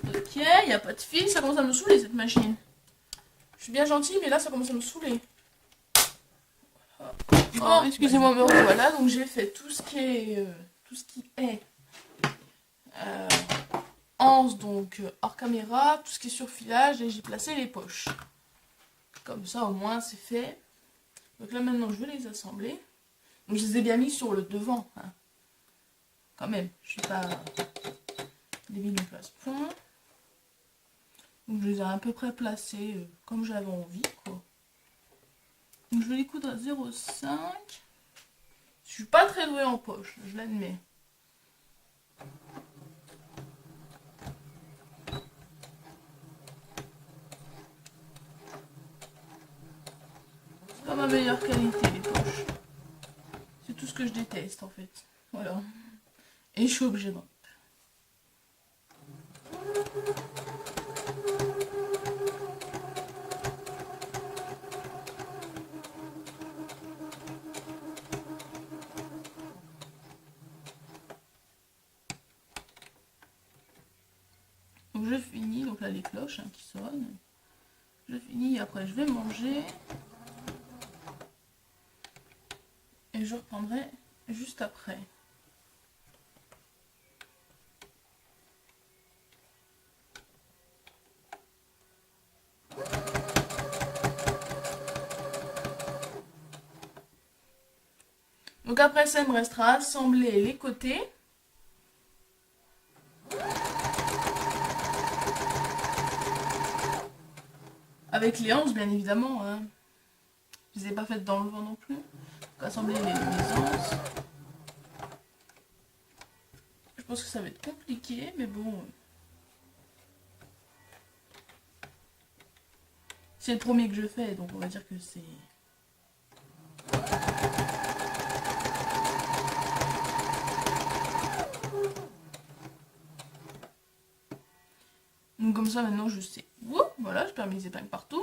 Ok, il n'y a pas de fil, ça commence à me saouler cette machine. Je suis bien gentille, mais là ça commence à me saouler. Oh, excusez-moi, me revoilà. Donc j'ai fait tout ce qui est anse, donc hors caméra, tout ce qui est surfilage, et j'ai placé les poches. Comme ça au moins c'est fait. Donc là maintenant je vais les assembler. Donc je les ai bien mis sur le devant. Hein. Quand même, je suis pas débile de place-point. Donc je les ai à peu près placés comme j'avais envie, quoi. Donc je vais les coudre à 0,5. Je suis pas très douée en poche, je l'admets. C'est pas ma meilleure qualité les poches. C'est tout ce que je déteste en fait. Voilà. Et je suis obligée d'en. Donc je finis, donc là les cloches qui sonnent. Je finis, après je vais manger. Et je reprendrai juste après. Donc après ça, il me restera à assembler les côtés. Avec les anses, bien évidemment. Hein. Je les ai pas faites dans le vent non plus. Donc assembler les anses. Je pense que ça va être compliqué, mais bon. C'est le premier que je fais, donc on va dire que c'est... Donc comme ça maintenant je sais. Ouh, voilà, je perds mes épingles partout.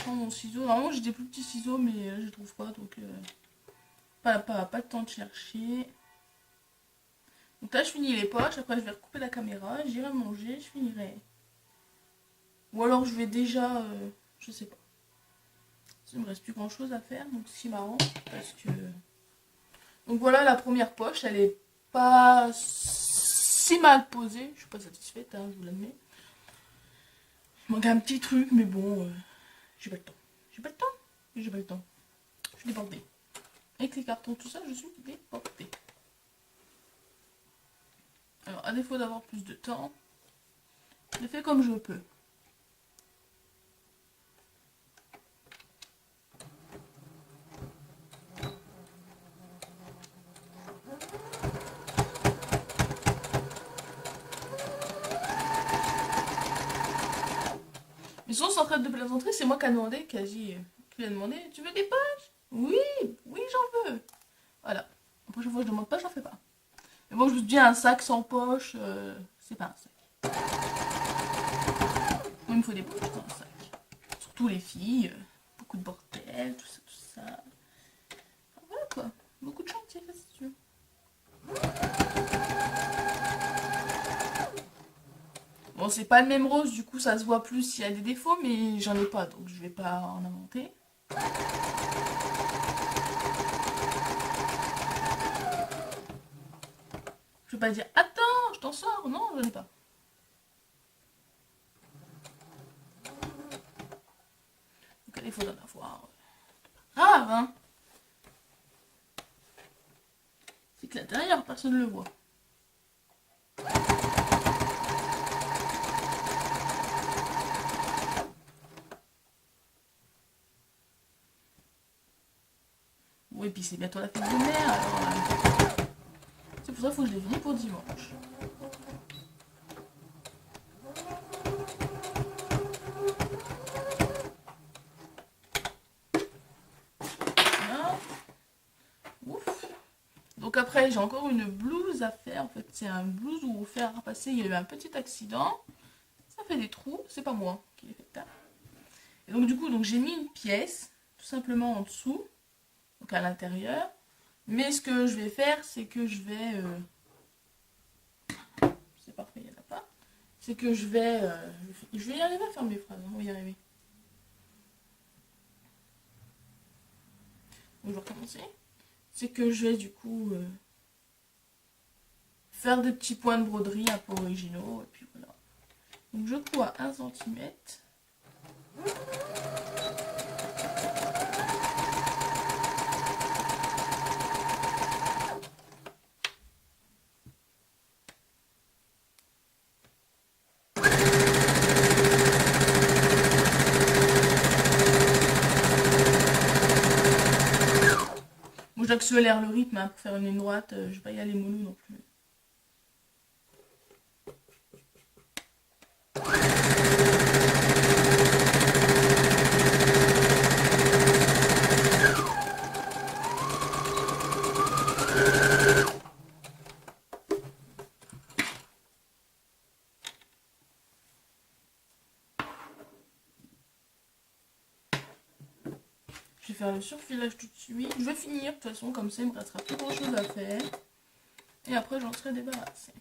Mon ciseau, normalement j'ai des plus petits ciseaux mais je les trouve pas, donc pas de temps de chercher. Donc là je finis les poches, après je vais recouper la caméra, j'irai manger, je finirai. Ou alors je vais déjà, je sais pas. Il me reste plus grand chose à faire, donc ce qui m'arrange parce que... Donc voilà, la première poche, elle est pas si mal posée, je suis pas satisfaite, hein, je vous l'admets. Il manque un petit truc, mais bon... J'ai pas le temps. J'ai pas le temps. J'ai pas le temps. Je suis débordée. Avec les cartons, tout ça, je suis débordée. Alors, à défaut d'avoir plus de temps, je fais comme je peux. Ils sont en train de plaisanterie, c'est moi qui a demandé, qui a demandé, tu veux des poches? Oui, oui j'en veux. Voilà. La prochaine fois que je demande pas, j'en fais pas. Mais bon, je me dis un sac sans poche, c'est pas un sac. Moi, il me faut des poches dans un sac. Surtout les filles, beaucoup de bordel, tout ça, tout ça. Enfin, voilà quoi, beaucoup de chantier, c'est sûr. Bon, c'est pas le même rose, du coup ça se voit plus s'il y a des défauts, mais j'en ai pas, donc je vais pas en inventer. Je vais pas dire, attends, je t'en sors, non, j'en ai pas. Donc il faut en avoir. Grave, hein. C'est que l'intérieur, personne ne le voit. Oui, puis c'est bientôt la fête de mère, alors... C'est pour ça qu'il faut que je les finis pour dimanche. Voilà. Ouf. Donc après, j'ai encore une blouse à faire. En fait, c'est un blouse où faire passer, il y a eu un petit accident. Ça fait des trous, c'est pas moi qui l'ai fait là. Et donc du coup, donc j'ai mis une pièce, tout simplement en dessous. Donc à l'intérieur, mais ce que je vais faire, c'est que je vais c'est parfait, il n'y en a pas, c'est que je vais y arriver à faire mes phrases, on va y arriver. Donc je vais recommencer, c'est que je vais du coup faire des petits points de broderie un peu originaux, et puis voilà. Donc je couds à 1 cm. J'accélère le rythme hein, pour faire une ligne droite, je vais pas y aller mollo non plus. Je vais faire le surfilage tout de suite. Je vais finir de toute façon, comme ça il me restera plus grand chose à faire. Et après j'en serai débarrassée.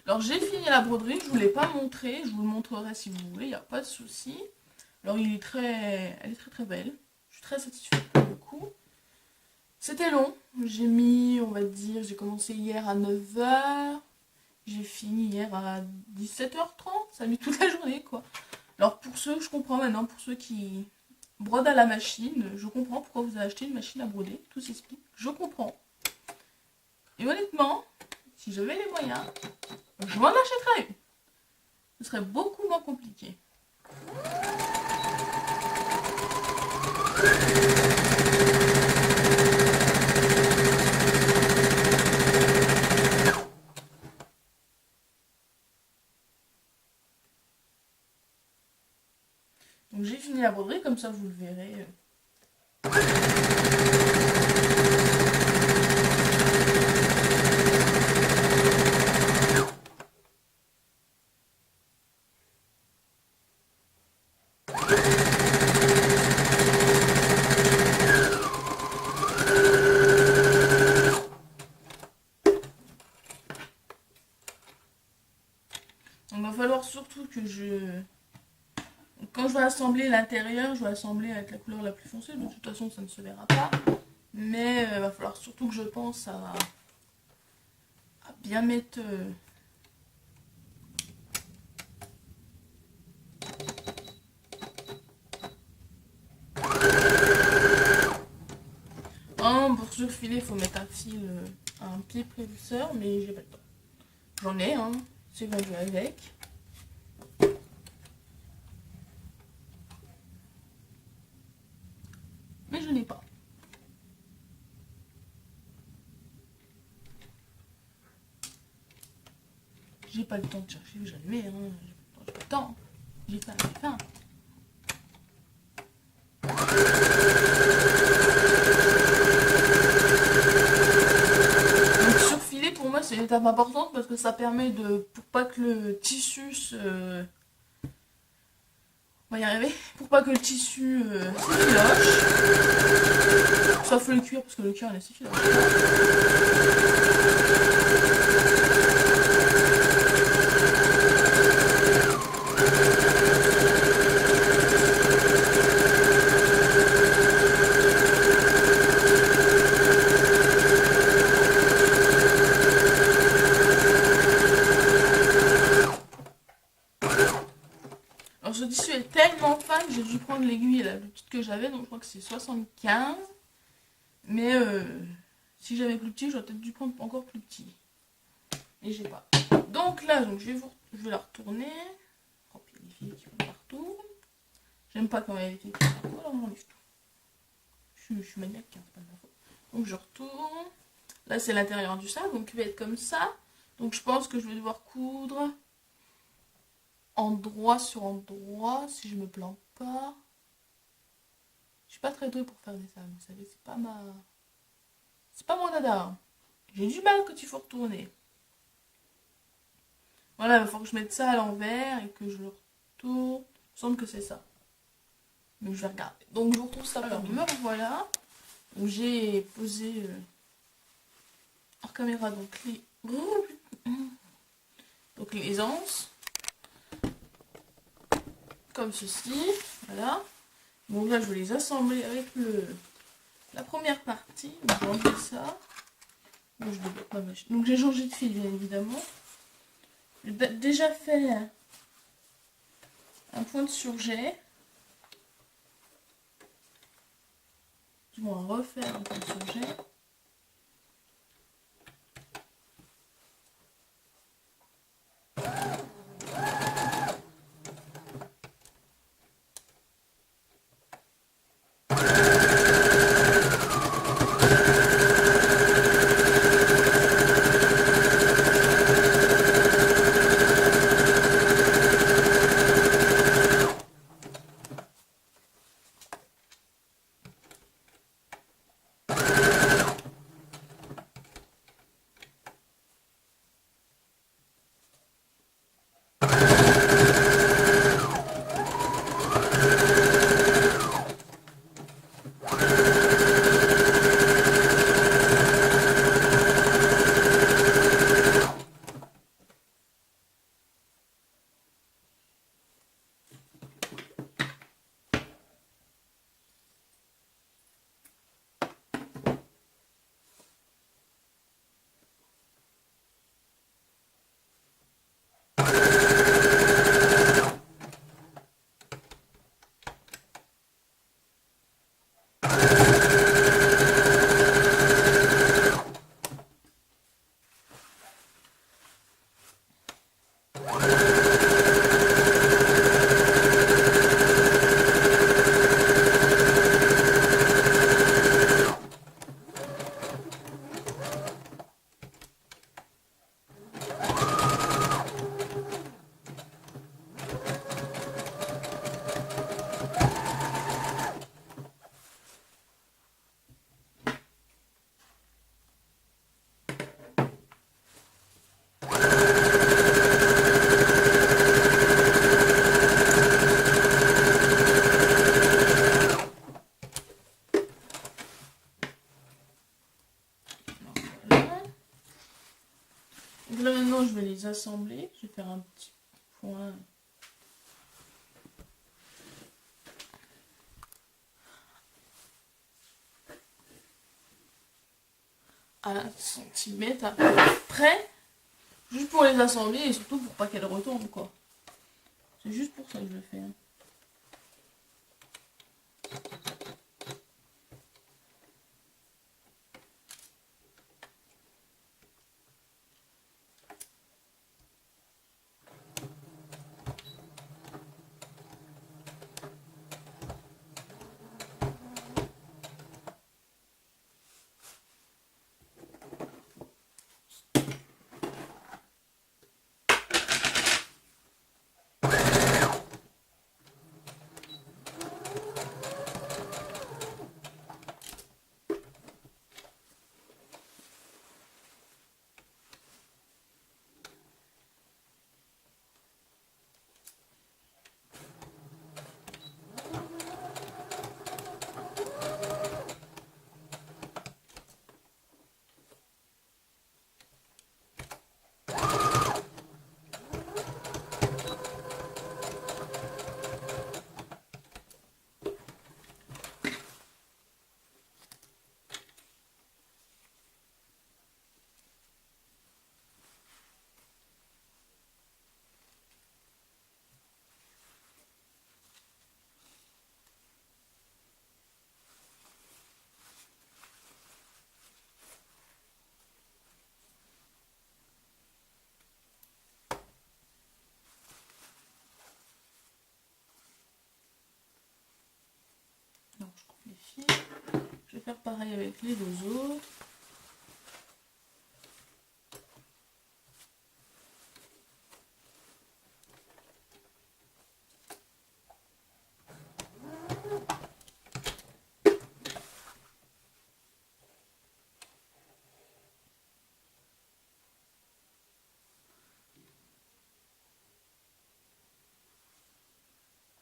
Alors j'ai fini la broderie, je ne vous l'ai pas montré, je vous le montrerai si vous voulez, il n'y a pas de souci. Alors elle est très belle, je suis très satisfaite pour le coup. C'était long, j'ai mis, on va dire, j'ai commencé hier à 9 h, j'ai fini hier à 17 h 30, ça a mis toute la journée quoi. Alors pour ceux, je comprends maintenant, pour ceux qui brodent à la machine, je comprends pourquoi vous avez acheté une machine à broder, tout s'explique, je comprends. Et honnêtement, si j'avais les moyens, je m'en achèterais une. Ce serait beaucoup moins compliqué. Donc j'ai fini la broderie, comme ça vous le verrez. assembler l'intérieur, je vais assembler avec la couleur la plus foncée. De toute façon, ça ne se verra pas. Mais il va falloir surtout que je pense à bien mettre... pour surfiler, il faut mettre un fil, un pied précurseur, mais j'ai pas le temps. J'en ai, hein, c'est bon, je vais avec. Mais je n'ai pas. J'ai pas le temps de chercher où j'allais, hein. J'ai pas le temps. J'ai faim, j'ai faim. Donc surfiler pour moi c'est une étape importante parce que ça permet de, pour pas que le tissu se... On va y arriver. Pour pas que le tissu s'effiloche. Sauf le cuir parce que le cuir il est s'effiloche. Alors ce tissu est tellement fin que j'ai dû prendre l'aiguille la plus petite que j'avais, donc je crois que c'est 75. Mais si j'avais plus petit, j'aurais peut-être dû prendre encore plus petit. Et j'ai pas. Donc là, donc je vais la retourner. Oh, puis il y a des filles qui vont partout. J'aime pas quand il y a des filles qui vont partout, alors on enlève tout. Je suis maniaque, hein, c'est pas de ma faute. Donc je retourne. Là c'est l'intérieur du sac, donc il va être comme ça. Donc je pense que je vais devoir coudre endroit sur endroit, si je me plante pas. Je suis pas très douée pour faire des sacs, vous savez, c'est pas mon dada. J'ai du mal quand il faut retourner. Voilà, il faut que je mette ça à l'envers et que je le retourne. Il me semble que c'est ça. Mais je vais regarder. Donc je retrouve ça. Alors me revoilà. J'ai posé hors caméra donc les anses. Comme ceci. Voilà. Donc là je vais les assembler avec la première partie. Donc je vais enlever ça. Donc j'ai changé de fil bien évidemment. J'ai déjà fait un point de surjet. Je vais refaire un point de surjet. Donc là maintenant je vais les assembler. Je vais faire un petit point à 1 centimètre à peu près. Juste pour les assembler et surtout pour pas qu'elles retombent quoi. C'est juste pour ça que je le fais. Hein. Donc je coupe les fils. Je vais faire pareil avec les deux autres.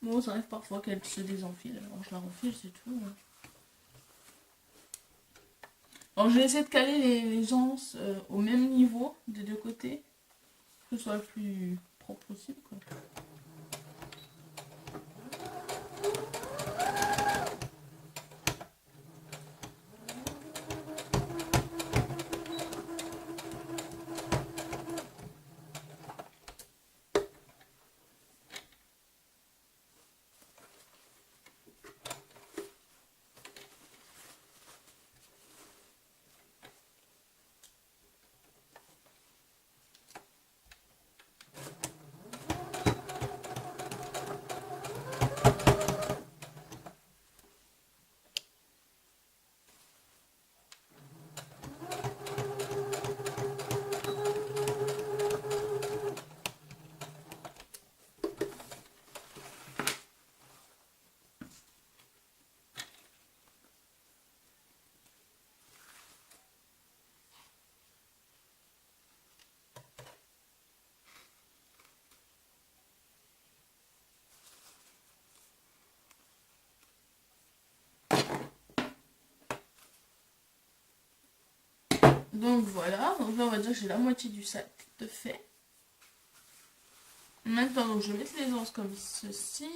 Bon, ça arrive parfois qu'elle se désenfile. Alors je la refile, c'est tout. Hein. Alors je vais essayer de caler les anses au même niveau des deux côtés. Que ce soit le plus propre possible. Quoi. Donc voilà, donc là on va dire que j'ai la moitié du sac de fait. Maintenant donc je vais mettre les anses comme ceci.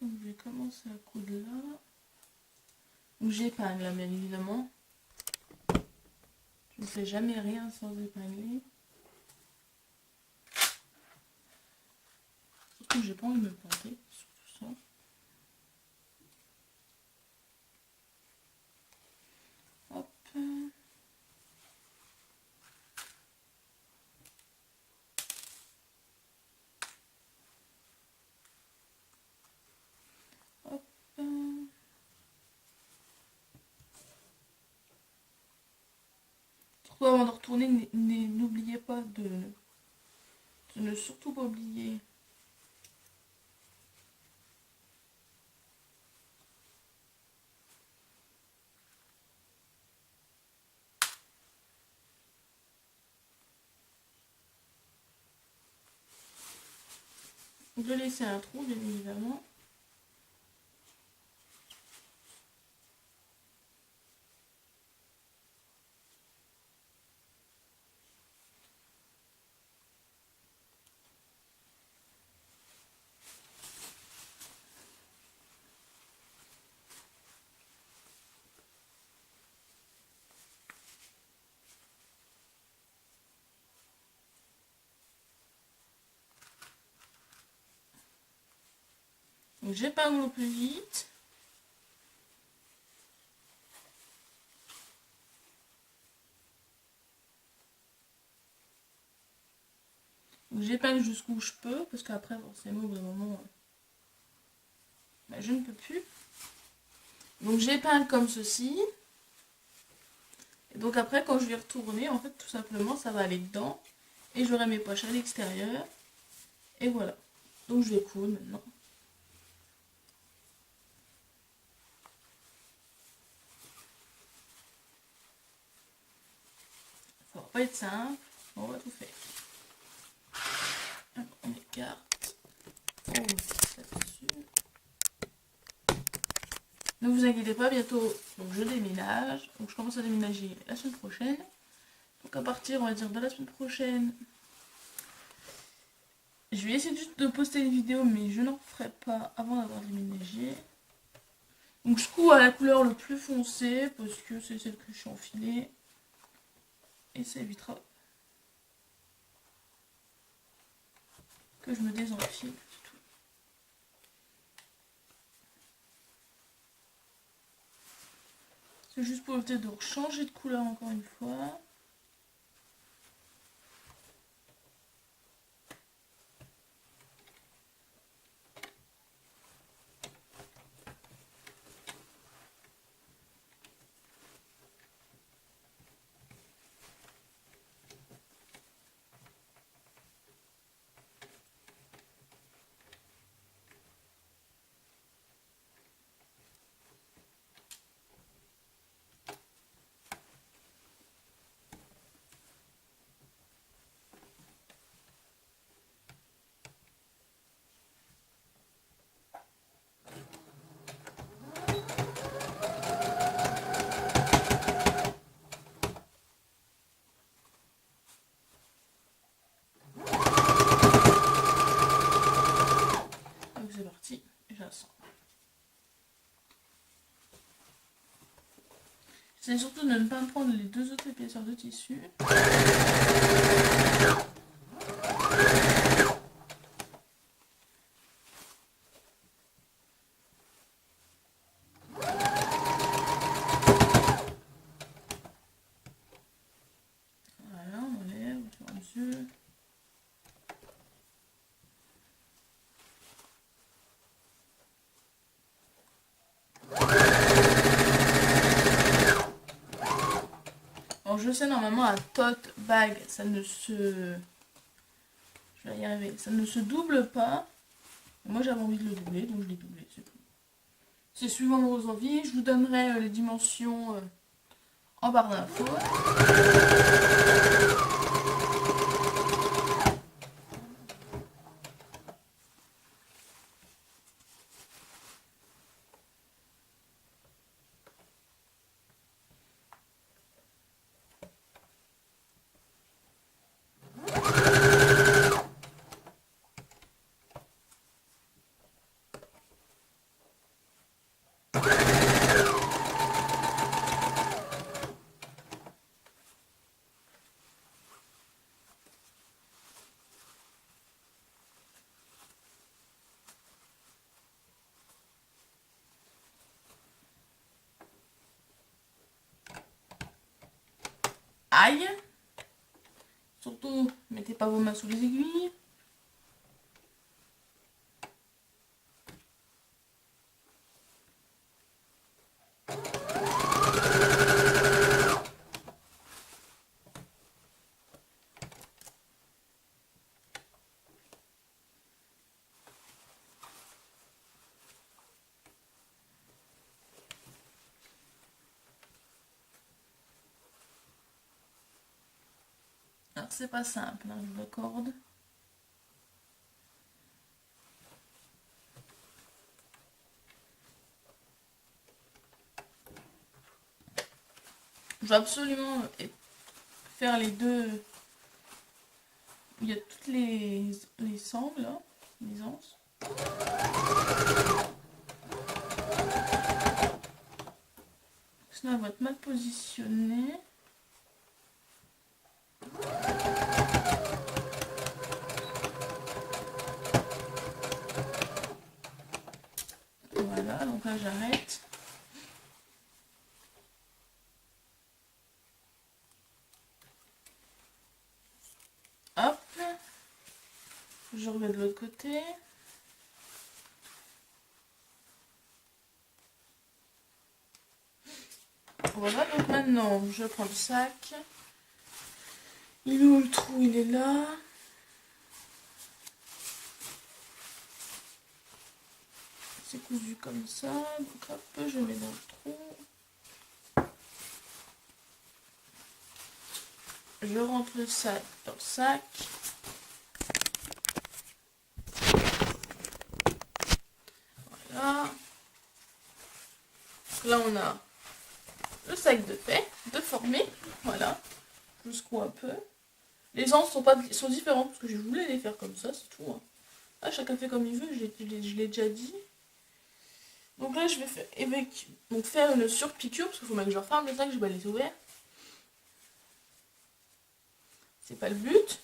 Donc je vais commencer à coudre là. Donc j'épingle là bien évidemment. Je ne fais jamais rien sans épingler. Surtout que j'ai pas envie de me planter sur tout ça. Hop. Hop. Surtout avant de retourner, n'oubliez pas de ne surtout pas oublier de laisser un trou bien évidemment. Donc j'épingle au plus vite. J'épingle jusqu'où je peux, parce qu'après, forcément, au bout d'un moment, je ne peux plus. Donc j'épingle comme ceci. Et donc après, quand je vais retourner, en fait, tout simplement, ça va aller dedans. Et j'aurai mes poches à l'extérieur. Et voilà. Donc je vais coudre maintenant. Ça va pas être simple. On va tout faire. On écarte. On met là-dessus. Ne vous inquiétez pas, bientôt donc je déménage. Donc je commence à déménager la semaine prochaine. Donc à partir, on va dire, de la semaine prochaine, je vais essayer juste de poster une vidéo, mais je n'en ferai pas avant d'avoir déménagé. Donc je couds à la couleur le plus foncé, parce que c'est celle que je suis enfilée. Et ça évitera que je me désenfile. C'est juste pour éviter de changer de couleur encore une fois. Donc c'est parti, j'assemble. C'est surtout de ne pas prendre les deux autres épaisseurs de tissu. Voilà, on enlève au fur et à mesure. Alors je sais, normalement un tote bag, ça ne se... Je vais y arriver. Ça ne se double pas. Moi j'avais envie de le doubler, donc je l'ai doublé, c'est tout. C'est suivant vos envies. Je vous donnerai les dimensions en barre d'infos. Aïe! Surtout, mettez pas vos mains sous les aiguilles. Alors c'est pas simple, hein, je vous l'accorde. Je veux absolument faire les deux. Il y a toutes les sangles, là, les anses. Sinon elle va être mal positionnée. Je remets de l'autre côté. Voilà, donc maintenant je prends le sac. Il est où le trou? Il est là. C'est cousu comme ça. Donc hop, je mets dans le trou. Je rentre le sac dans le sac. Voilà. Donc là on a le sac de fait, de formé. Voilà. Je secoue un peu. Les anses sont différentes parce que je voulais les faire comme ça, c'est tout. Hein. Ah, chacun fait comme il veut, je l'ai déjà dit. Donc là, je vais faire une surpiqûre parce qu'il faut même que je referme le sac, je vais les ouvrir. C'est pas le but.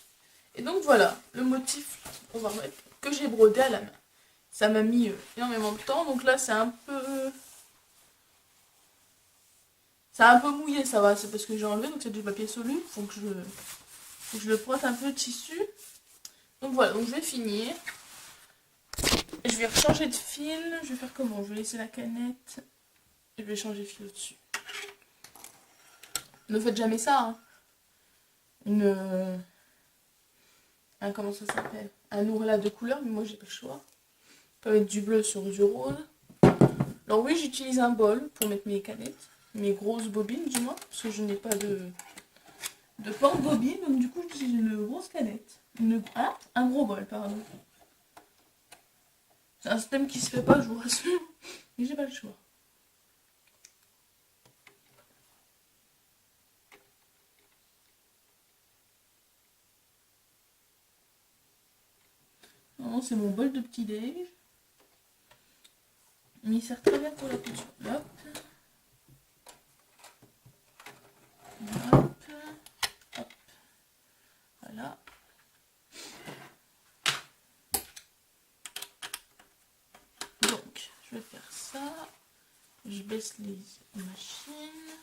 Et donc voilà, le motif, on va remettre, que j'ai brodé à la main. Ça m'a mis énormément de temps, donc là c'est un peu mouillé, ça va, c'est parce que j'ai enlevé, donc c'est du papier soluble, faut que je le frotte un peu le tissu. Donc voilà, donc je vais finir. Je vais rechanger de fil, je vais faire comment? Je vais laisser la canette et je vais changer de fil au-dessus. Ne faites jamais ça, hein. Comment ça s'appelle? Un ourlet de couleur, mais moi j'ai pas le choix. On peut mettre du bleu sur du rose. Alors oui, j'utilise un bol pour mettre mes canettes, mes grosses bobines du moins, parce que je n'ai pas de porte-bobine, donc du coup j'utilise une grosse canette. Un gros bol, pardon. C'est un système qui se fait pas, je vous rassure, mais j'ai pas le choix. Non, c'est mon bol de petit déj. Mais il sert très bien pour la couture. Hop. Hop. Hop. Voilà. Donc, je vais faire ça. Je baisse les machines.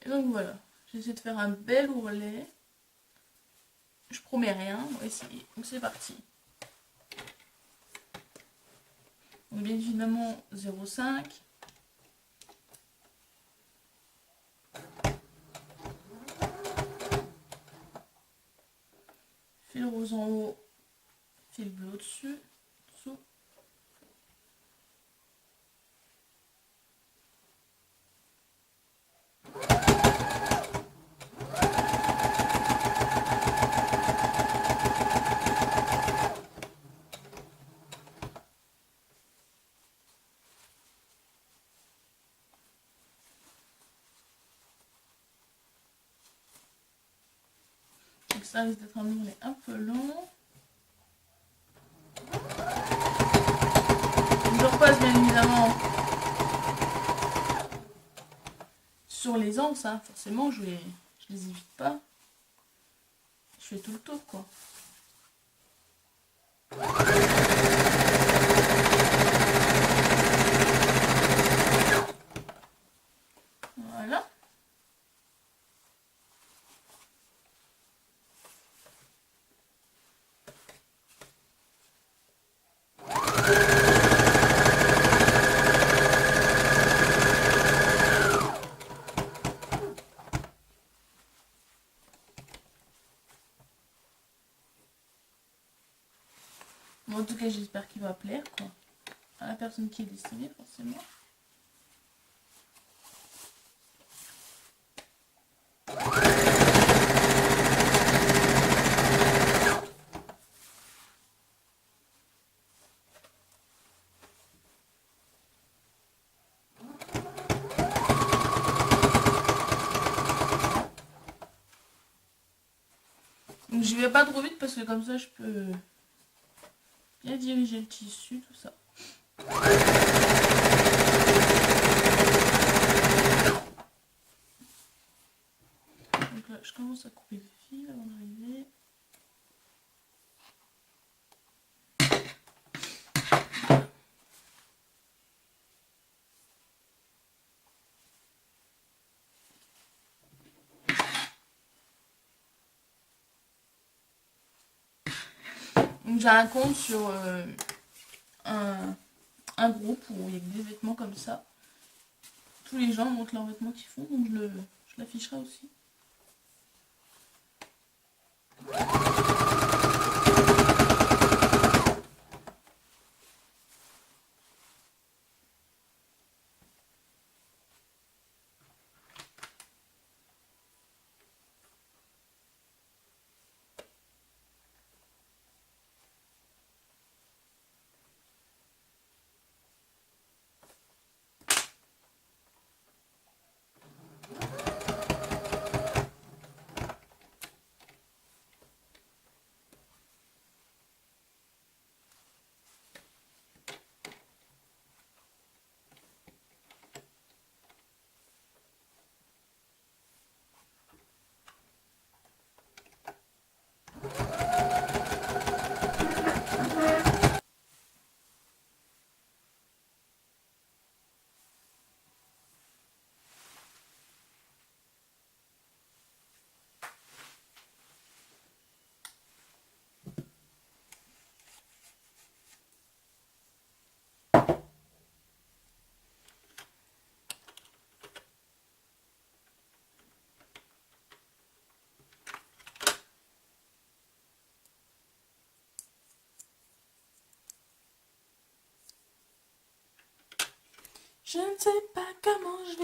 Et donc voilà, j'essaie de faire un bel ourlet. Je promets rien, on va essayer. Donc c'est parti. Donc bien évidemment 0,5. Fil rose en haut, fil bleu au-dessus, dessous. Donc ça risque d'être un ourlet un peu long. Je repasse bien évidemment sur les anses, hein. Forcément je les évite pas. Je fais tout le tour quoi. Voilà. Bon, en tout cas, j'espère qu'il va plaire, quoi. À la personne qui est destinée, forcément. pas trop vite parce que comme ça je peux bien diriger le tissu, tout ça. Donc là, je commence à couper le fil avant d'arriver. Donc j'ai un compte sur un groupe où il y a des vêtements comme ça. Tous les gens montrent leurs vêtements qu'ils font, donc je l'afficherai aussi. Je ne sais pas comment je